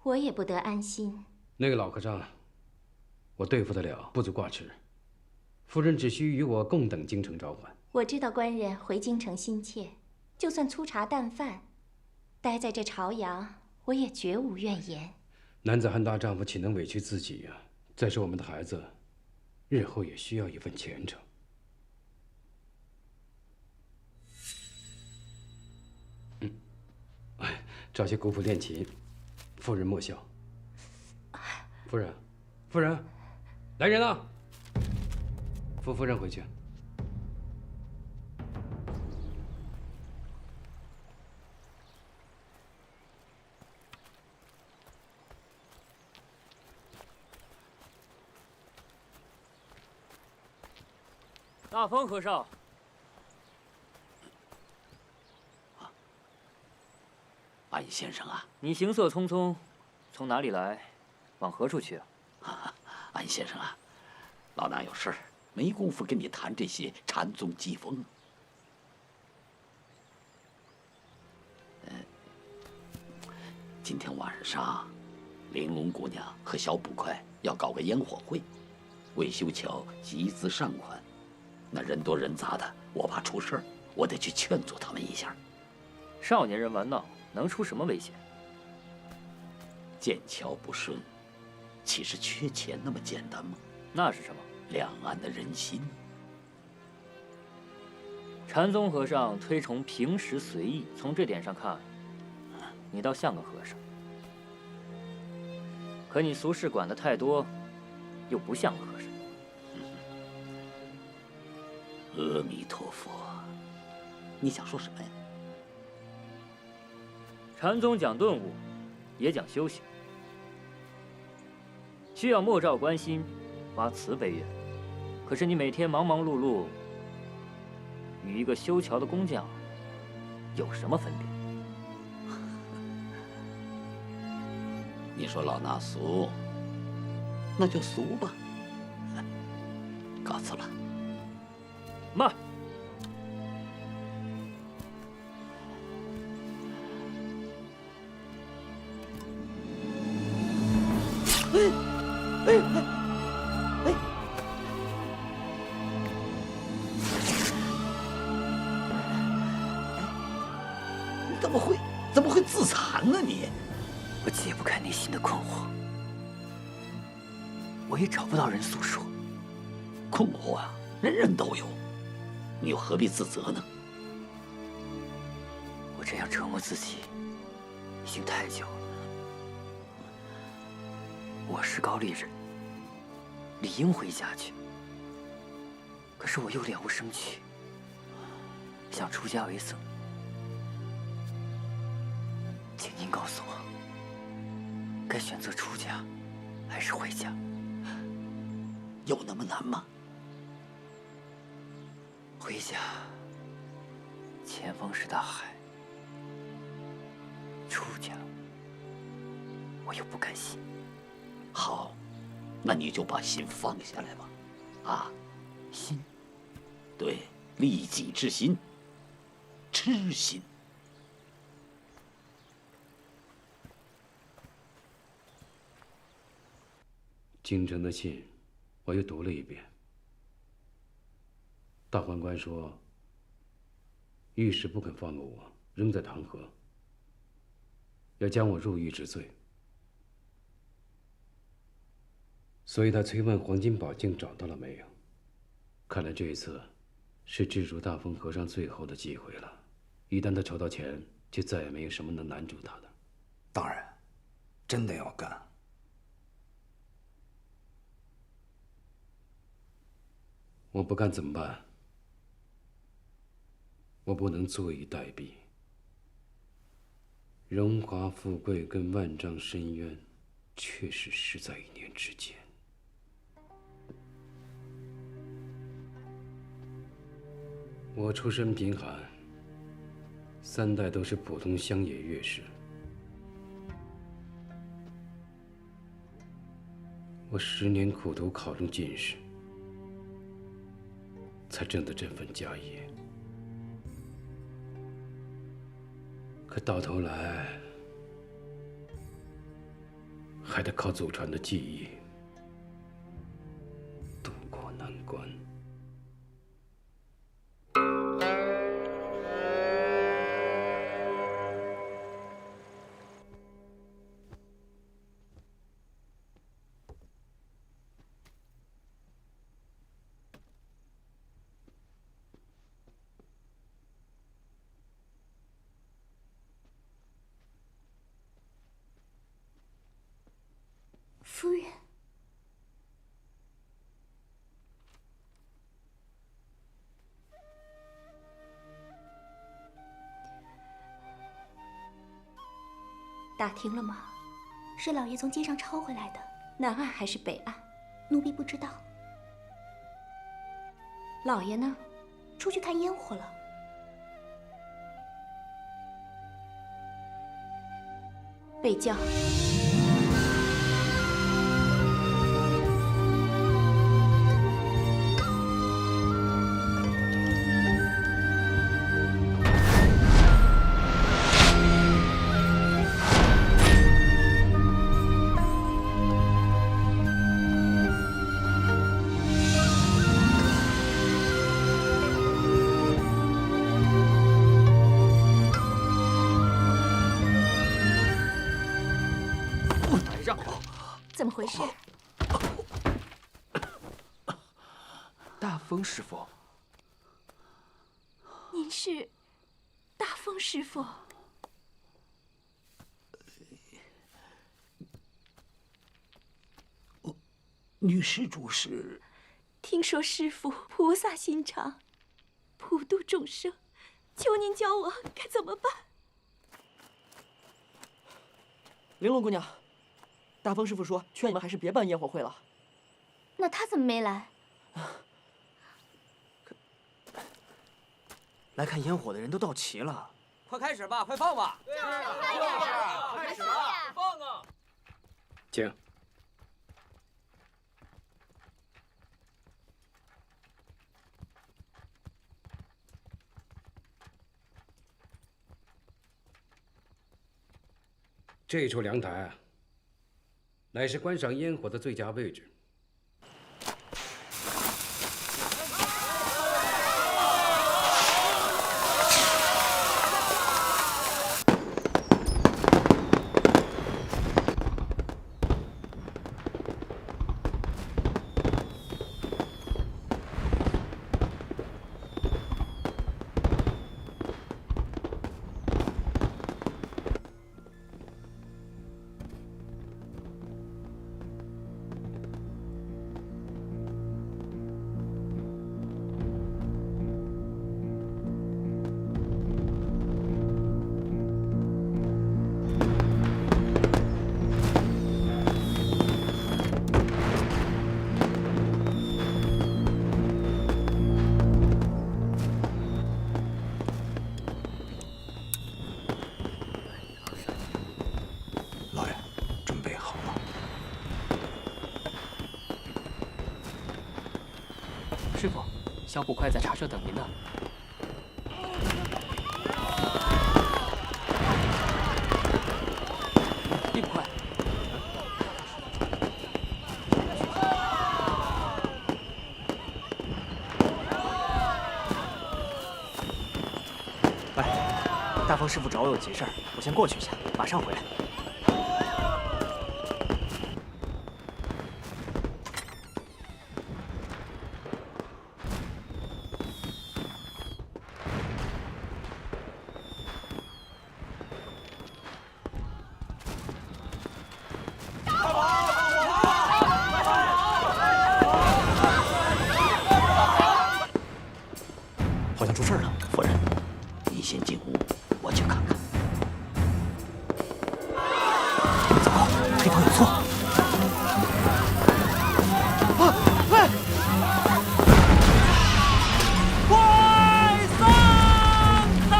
我也不得安心。那个老和尚，我对付得了，不足挂齿。夫人只需与我共等京城召唤。我知道官人回京城心切，就算粗茶淡饭，待在这朝阳，我也绝无怨言。男子汉大丈夫，岂能委屈自己呀？再说我们的孩子，日后也需要一份前程。找些古谱练琴，夫人莫笑。夫人，夫人，来人了！扶夫人回去。大风和尚。安先生啊，你行色匆匆，从哪里来，往何处去啊？安先生啊，老衲有事儿，没工夫跟你谈这些禅宗机锋。今天晚上，玲珑姑娘和小捕快要搞个烟火会，为修桥集资善款。那人多人杂的，我怕出事儿，我得去劝阻他们一下。少年人玩闹，能出什么危险？建桥不顺，岂是缺钱那么简单吗？那是什么？两岸的人心。禅宗和尚推崇平时随意，从这点上看，你倒像个和尚。可你俗事管得太多，又不像个和尚。阿弥陀佛，你想说什么呀？禅宗讲顿悟，也讲修行，需要莫照关心，发慈悲愿。可是你每天忙忙碌碌，与一个修桥的工匠有什么分别？你说老衲俗，那就俗吧。告辞了。慢。你怎么会自残呢？你，我解不开内心的困惑，我也找不到人诉说。困惑啊，人人都有，你又何必自责呢？我这样折磨自己已经太久了。我是高丽人，理应回家去。可是我又了无生趣，想出家为僧。请您告诉我，该选择出家还是回家？有那么难吗？回家，前方是大海；出家，我又不甘心。好，那你就把心放下来吧。啊，心？对，利己之心，痴心。京城的信，我又读了一遍。大宦官说，御史不肯放过我，扔在唐河，要将我入狱治罪。所以他催问黄金宝镜找到了没有。看来这一次是制住大风和尚最后的机会了。一旦他筹到钱，就再也没有什么能拦住他的。当然，真的要干。我不干怎么办？我不能坐以待毙。荣华富贵跟万丈深渊，确实是在一念之间。我出身贫寒，3代都是普通乡野乐士。我10年苦读考中进士，才挣得这份家业。可到头来，还得靠祖传的技艺渡过难关。夫人，打听了吗？是老爷从街上抄回来的，南岸还是北岸？奴婢不知道。老爷呢？出去看烟火了。备轿。怎么回事？大风师傅，您是大风师傅？女施主是？听说师傅菩萨心肠，普度众生，求您教我该怎么办？玲珑姑娘。大风师傅说：“劝你们还是别办烟火会了。”那他怎么没来？来看烟火的人都到齐了，快开始吧，快放吧！对啊，快点啊，开始吧，放啊！请。这处凉台啊，乃是观赏烟火的最佳位置。师傅，小捕快在茶社等您呢。厉捕快，喂，大风师傅找我有急事儿，我先过去一下，马上回来。好像出事了，夫人，你先进屋，我去看看。糟糕，黑头有错！啊，喂！快上台！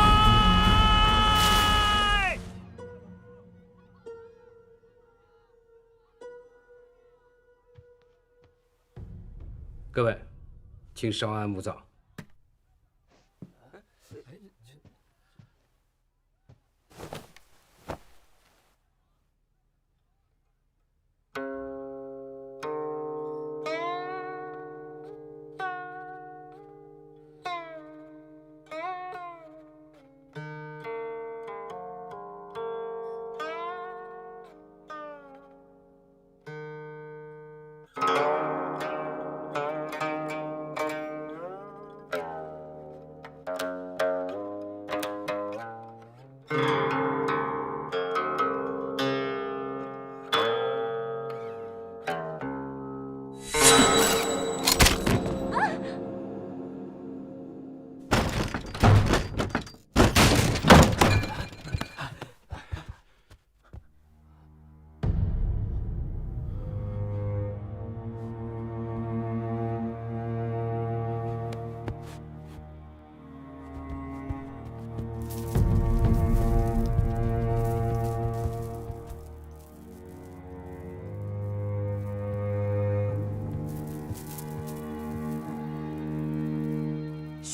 各位，请稍安勿躁。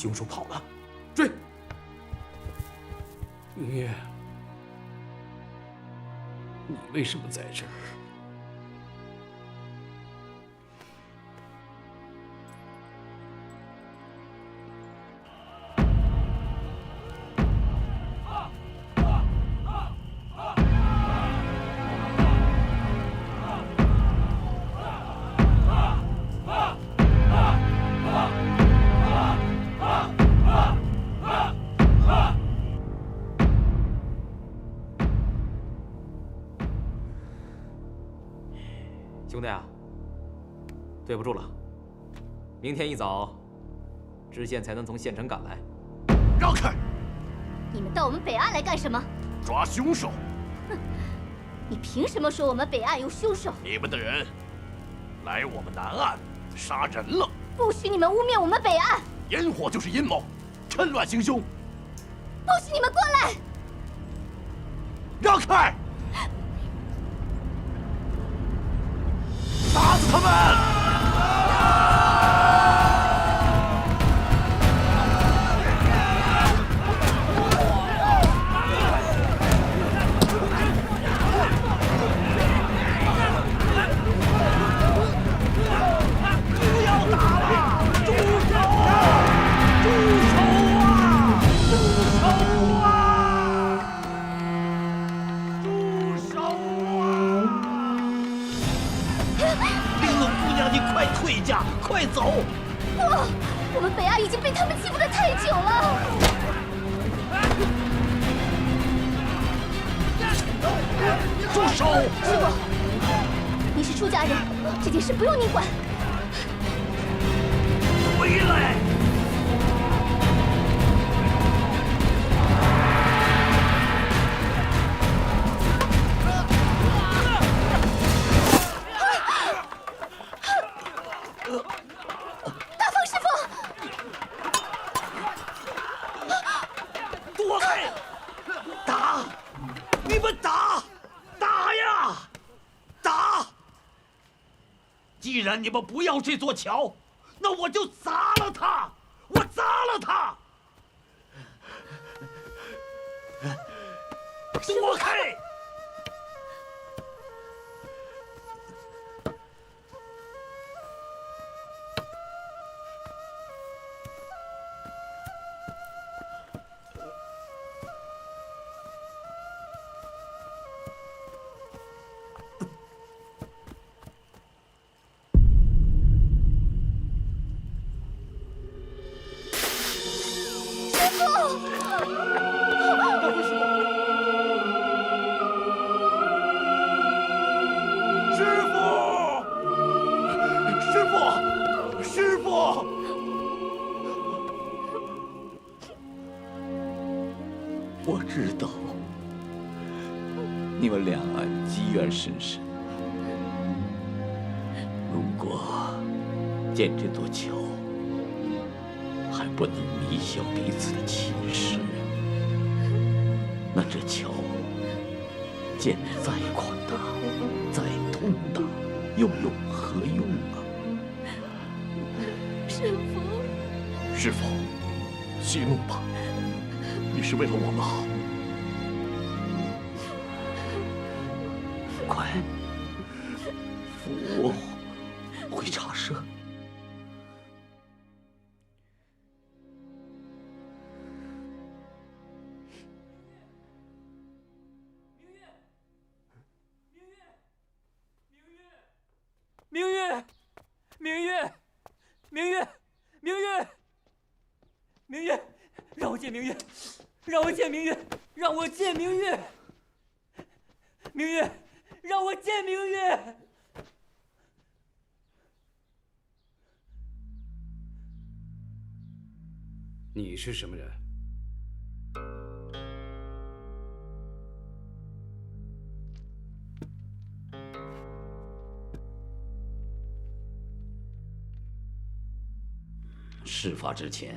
凶手跑了，追！明月，你为什么在这儿？兄弟啊，对不住了，明天一早，知县才能从县城赶来。让开！你们到我们北岸来干什么？抓凶手！哼，你凭什么说我们北岸有凶手？你们的人来我们南岸杀人了！不许你们污蔑我们北岸！引火就是阴谋，趁乱行凶！不许你们过来！让开！打死他们！退家，快走！不，我们北岸已经被他们欺负得太久了。住手！师傅，你是出家人，这件事不用你管。回来！大风师傅，躲开！打！你们打！打呀！打！既然你们不要这座桥，那我就砸了它！我砸了它！躲开！我知道你们两岸积怨甚深，如果建这座桥还不能弥消彼此的情深，那这桥建得再宽大、再通达，又有何用啊？师傅，师傅，息怒吧。你是为了我们好，快扶我回茶社。明月，明月，明月，明月，明月，让我见明月。让我见明月，让我见明月，明月，让我见明月。你是什么人？事发之前，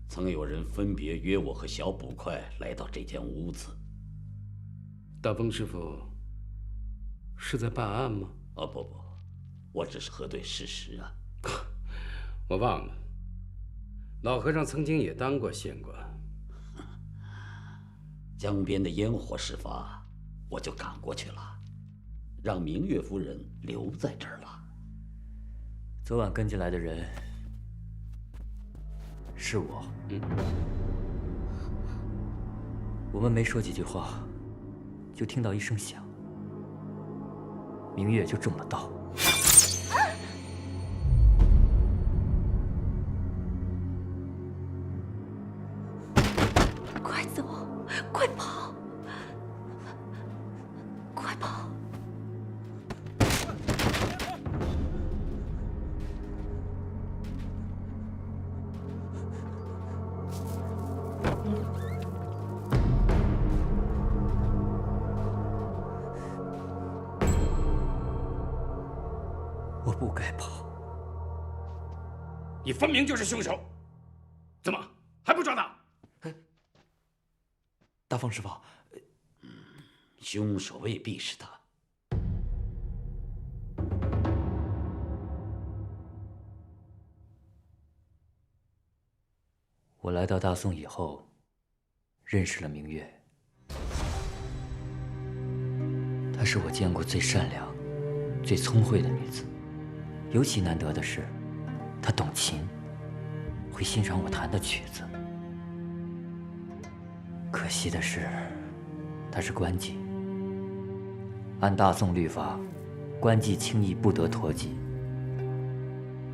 曾有人分别约我和小捕快来到这间屋子。大风师傅是在办案吗？哦不，我只是核对事实啊。我忘了，老和尚曾经也当过县官。江边的烟火事发，我就赶过去了，让明月夫人留在这儿了。昨晚跟进来的人是我。我们没说几句话，就听到一声响，明月就中了刀。快走，快跑，快跑！我不该跑。你分明就是凶手，怎么还不抓他？大风师傅，凶手未必是他。我来到大宋以后，认识了明月。她是我见过最善良、最聪慧的女子。尤其难得的是，她懂琴，会欣赏我弹的曲子。可惜的是，她是官妓。按大宋律法，官妓轻易不得脱籍。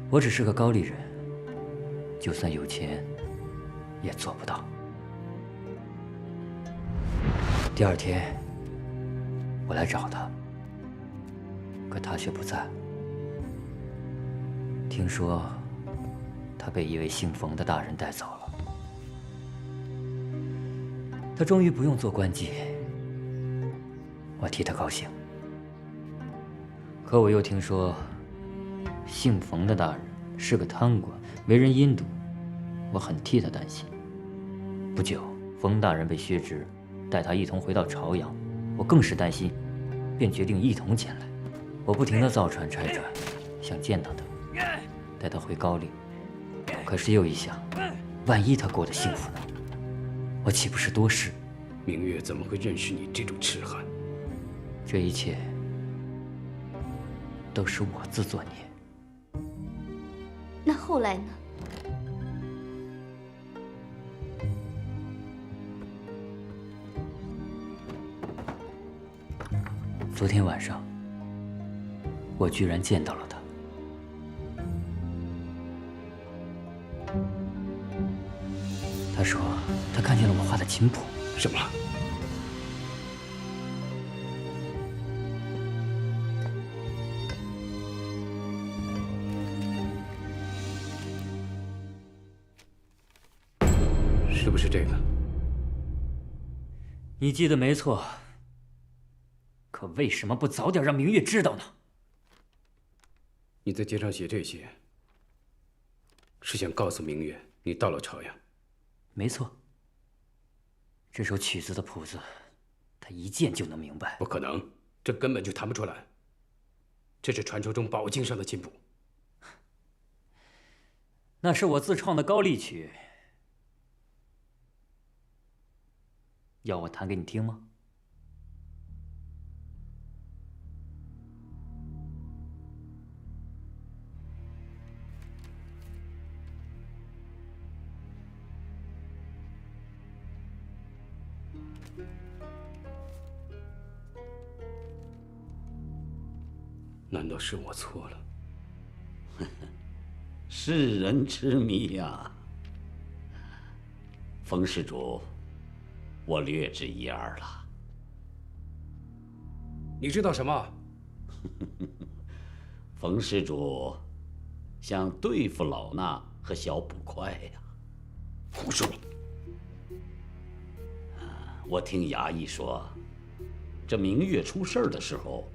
我只是个高丽人，就算有钱，也做不到。第二天，我来找他，可他却不在。听说他被一位姓冯的大人带走了。他终于不用做官妓，我替他高兴。可我又听说，姓冯的大人是个贪官，为人阴毒，我很替他担心。不久，冯大人被削职，带他一同回到朝阳，我更是担心，便决定一同前来。我不停地造船拆船，想见到他，带他回高丽。可是又一想，万一他过得幸福呢？我岂不是多事？明月怎么会认识你这种痴汉？这一切都是我自作孽。那后来呢？昨天晚上，我居然见到了他。他说他看见了我画的琴谱。什么？是不是这个？你记得没错。可为什么不早点让明月知道呢？你在街上写这些，是想告诉明月你到了朝阳？没错。这首曲子的谱子，他一见就能明白。不可能，这根本就弹不出来。这是传说中宝镜上的琴谱。那是我自创的高丽曲，要我弹给你听吗？难道是我错了？世人痴迷呀，冯施主，我略知一二了。你知道什么？冯施主想对付老衲和小捕快呀。胡说！我听衙役说，这明月出事儿的时候，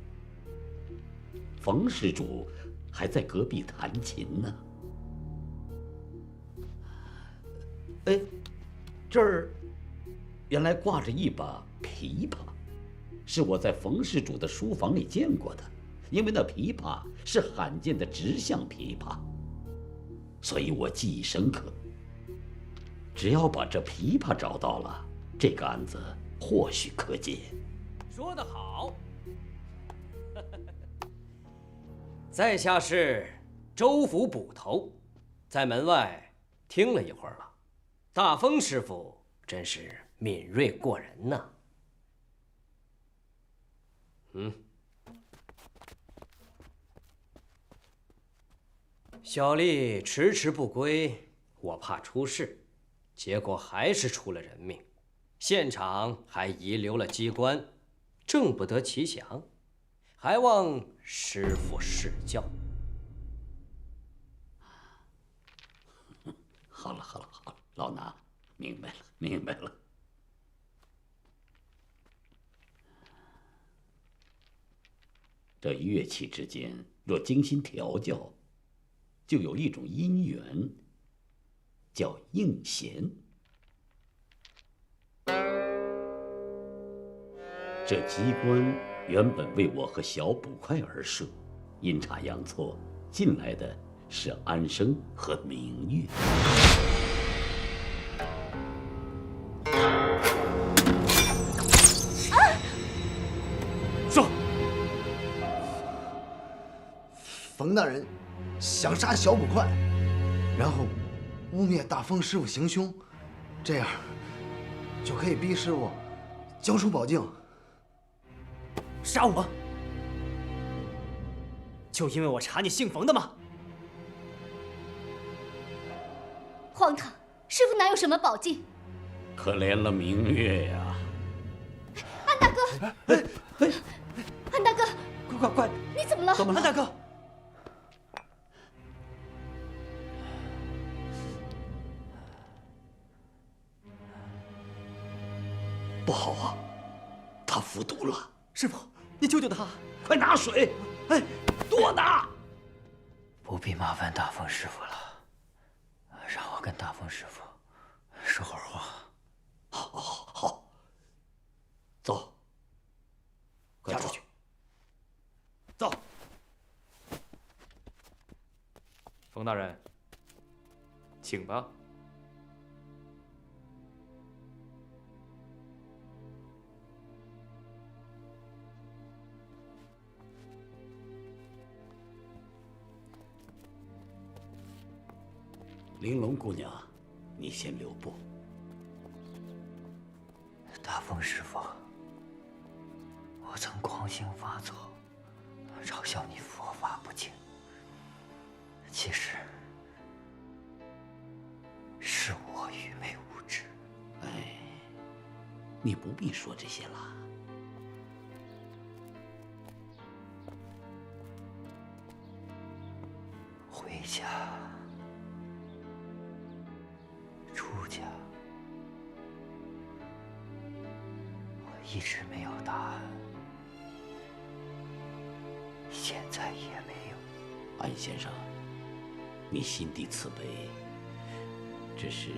冯施主还在隔壁弹琴呢。哎，这儿原来挂着一把琵琶，是我在冯施主的书房里见过的。因为那琵琶是罕见的直向琵琶，所以我记忆深刻。只要把这琵琶找到了，这个案子或许可解。说得好。在下是州府捕头，在门外听了一会儿了。大风师傅真是敏锐过人呐。小丽迟迟不归，我怕出事，结果还是出了人命，现场还遗留了机关，正不得其详，还望师傅示教。好了，老衲明白了。这乐器之间若精心调教，就有一种姻缘，叫应弦。这机关原本为我和小捕快而设，阴差阳错进来的是安生和明月。说，冯大人想杀小捕快，然后污蔑大风师傅行凶，这样就可以逼师傅交出宝镜。杀我？就因为我查你姓冯的吗？荒唐！师傅哪有什么宝镜？可怜了明月呀！安大哥，安大哥，快！你怎么了？安大哥，不好啊，他服毒了！师傅，你救救他！快拿水！哎，多拿！不必麻烦大风师傅了，让我跟大风师傅说会儿话。好，走，快出去。走。冯大人，请吧。玲珑姑娘，你先留步。大风师傅，我曾狂行发作，嘲笑你佛法不精，其实是我愚昧无知。哎，你不必说这些了。回家。出家，我一直没有答案，现在也没有。安先生，你心地慈悲，只是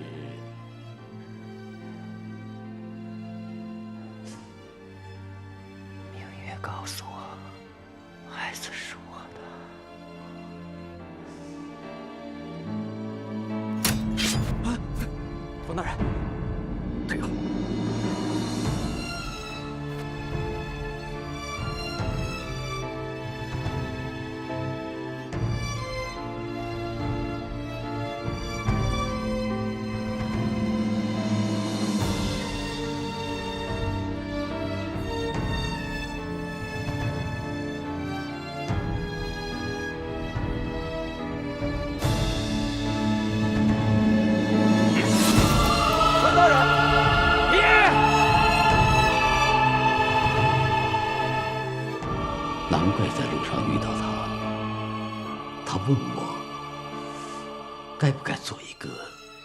明月告诉我，孩子是我的。冯大人，退后！难怪在路上遇到他，他问我该不该做一个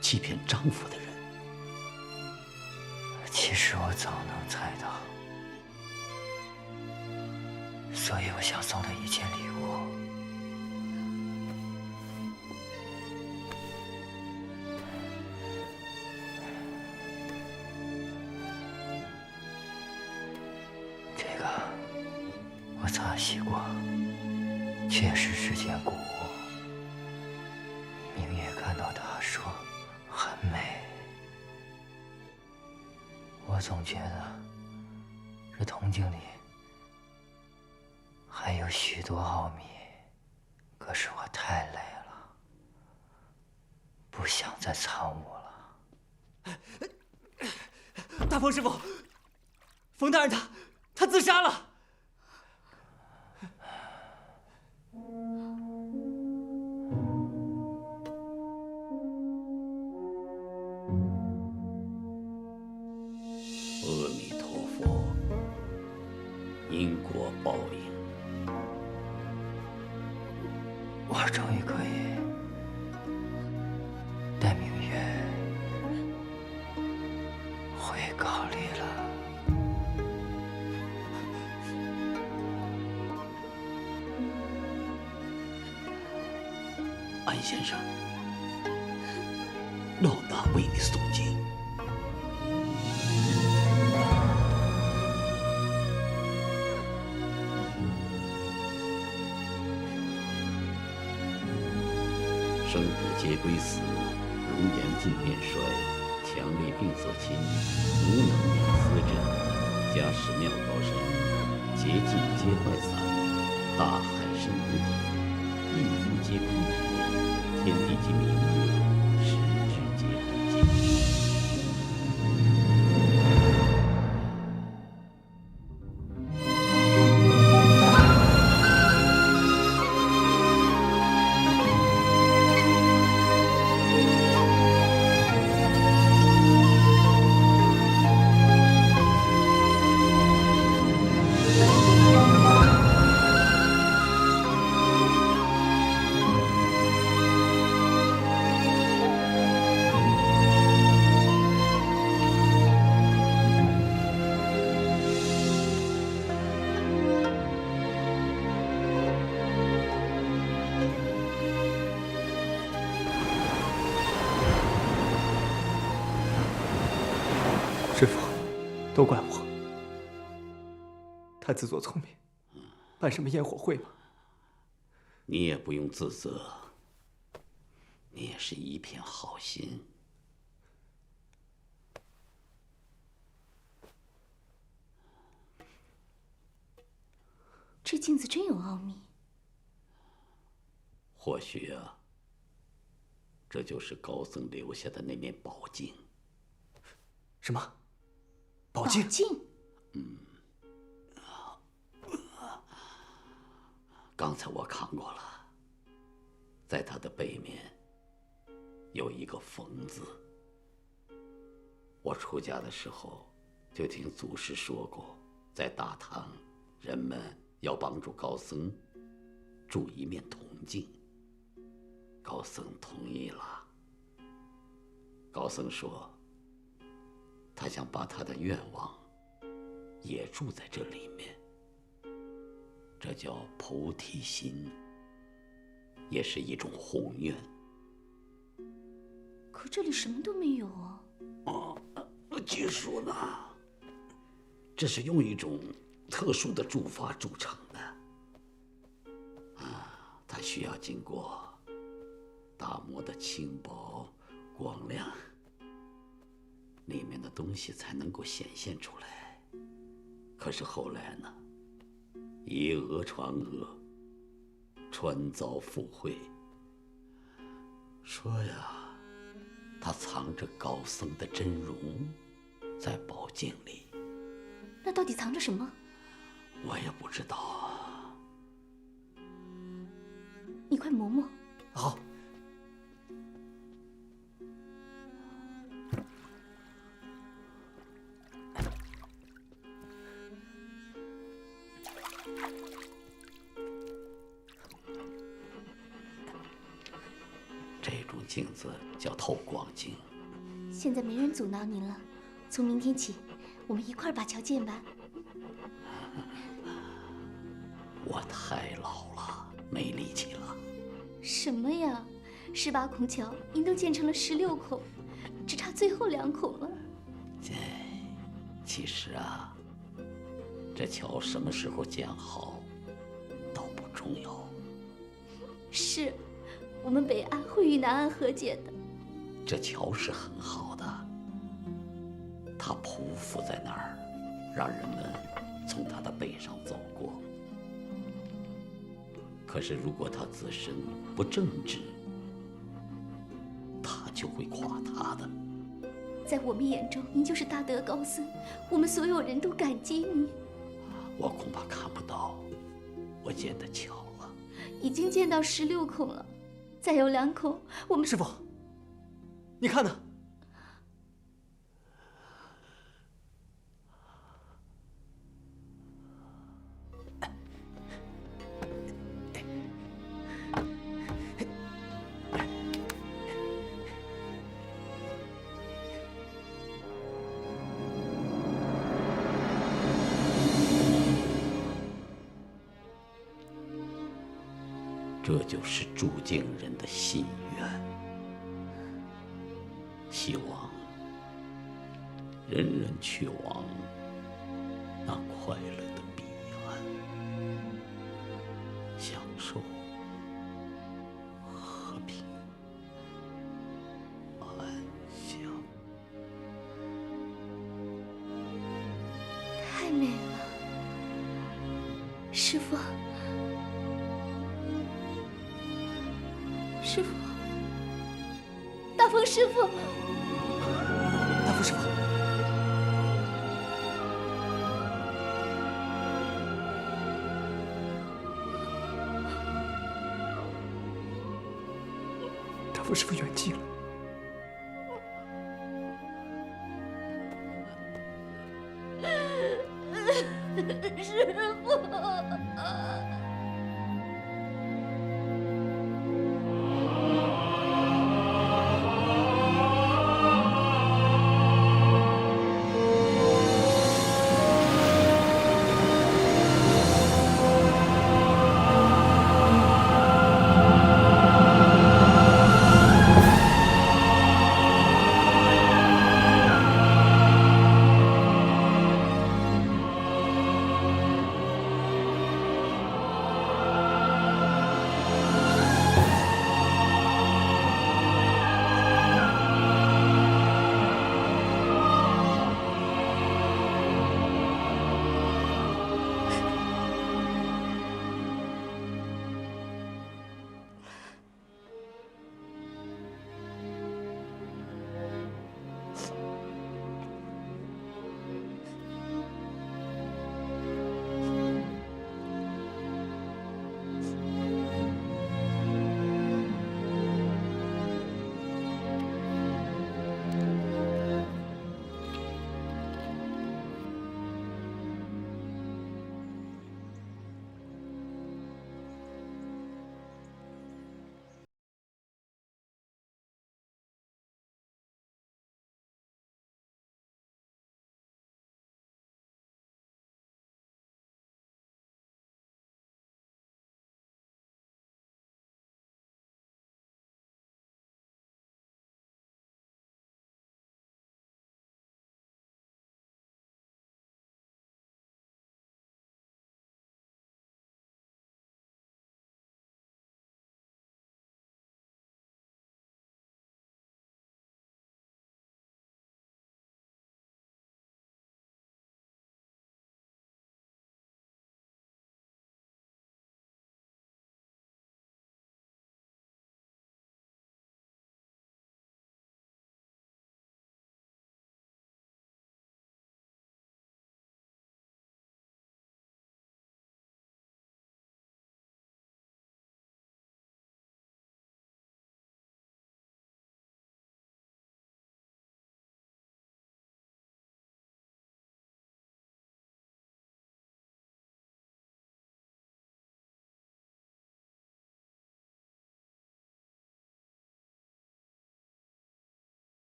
欺骗丈夫的人。其实我早能猜到，所以我想送他一件礼物。这个我擦洗过，确实是件古物。明月看到它说很美。我总觉得这铜镜里还有许多奥秘，可是我太累了，不想再参悟了。大风师傅，冯大人他自杀了。阿弥陀佛，因果报应。我终于可以带明月回高丽了。安先生，老大为你诵经。生不皆归死，容颜尽面衰，强力病所侵，无能免思症，家世妙高深，节尽皆坏散，大海深无底，一夫皆空体，天地及明月，时之皆不尽。师傅，都怪我，他自作聪明，办什么烟火会吗？你也不用自责，你也是一片好心。这镜子真有奥秘。或许啊，这就是高僧留下的那面宝镜。什么？宝镜？刚才我看过了，在它的背面有一个冯字。我出家的时候就听祖师说过，在大唐，人们要帮助高僧铸一面铜镜。高僧同意了。高僧说，他想把他的愿望也住在这里面，这叫菩提心，也是一种宏愿。可这里什么都没有啊！据说呢，这是用一种特殊的铸法铸成的，它需要经过打磨的轻薄、光亮，里面的东西才能够显现出来。可是后来呢，以讹传讹，传遭附会，说呀，他藏着高僧的真容在宝镜里。那到底藏着什么？我也不知道啊。你快磨磨。好。这种镜子叫透光镜。现在没人阻挠您了，从明天起，我们一块儿把桥建完。我太老了，没力气了。什么呀？18孔桥您都建成了16孔，只差最后2孔了。其实啊，这桥什么时候建好，倒不重要。是，我们北岸会与南岸和解的。这桥是很好的，它普匍匐在那儿，让人们从他的背上走过。可是如果他自身不正直，他就会垮塌的。在我们眼中，您就是大德高僧，我们所有人都感激您。我恐怕看不到我建的桥了。已经建到16孔了，再有2孔，我们……师傅，你看呢？这就是铸镜人的心愿，希望人人去往那快乐的彼岸，享受和平安详。太美了，师父。师父，大风师父，大风师父，大风师父圆寂了。师父。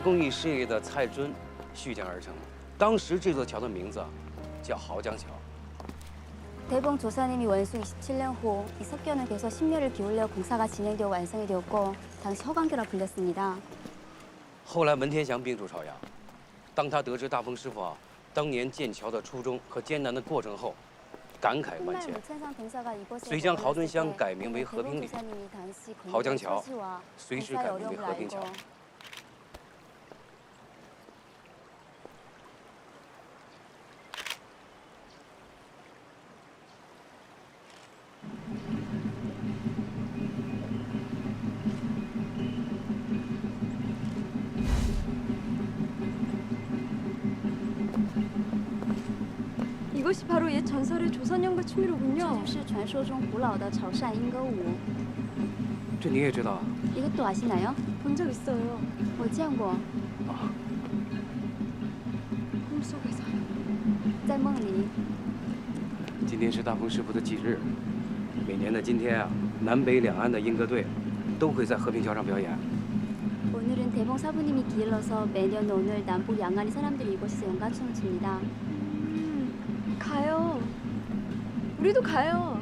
公益事业的蔡尊续建而成。当时这座桥的名字叫濠江桥。 대봉 조사님이 원수 27년 후 이 석견을 계속 심려를 기울여 공사가 진행되어 완성이 되었고 당시 허광교라 불렸습니다. 后来文天祥兵驻朝阳，当他得知大风师傅当年建桥的初衷和艰难的过程后，感慨万千，遂将濠墩乡改名为和平里，濠江桥随之改名为和平桥。 이것이 바로 옛 전설의 조선연가 춤이로군요. 这就是传说中古老的潮汕莺歌舞。这你也知道？ 이것도 아시나요? 본 적 있어요. 我见过。 꿈속에서요. 在梦里。今天是大风师傅的忌日，每年的今天啊，南北两岸的莺歌队都会在和平桥上表演。 오늘은 대봉 사부님이 길러서 매년 오늘 남북 양안의 사람들이 이곳에서 연가춤을 춥니다. 가요. 우리도 가요.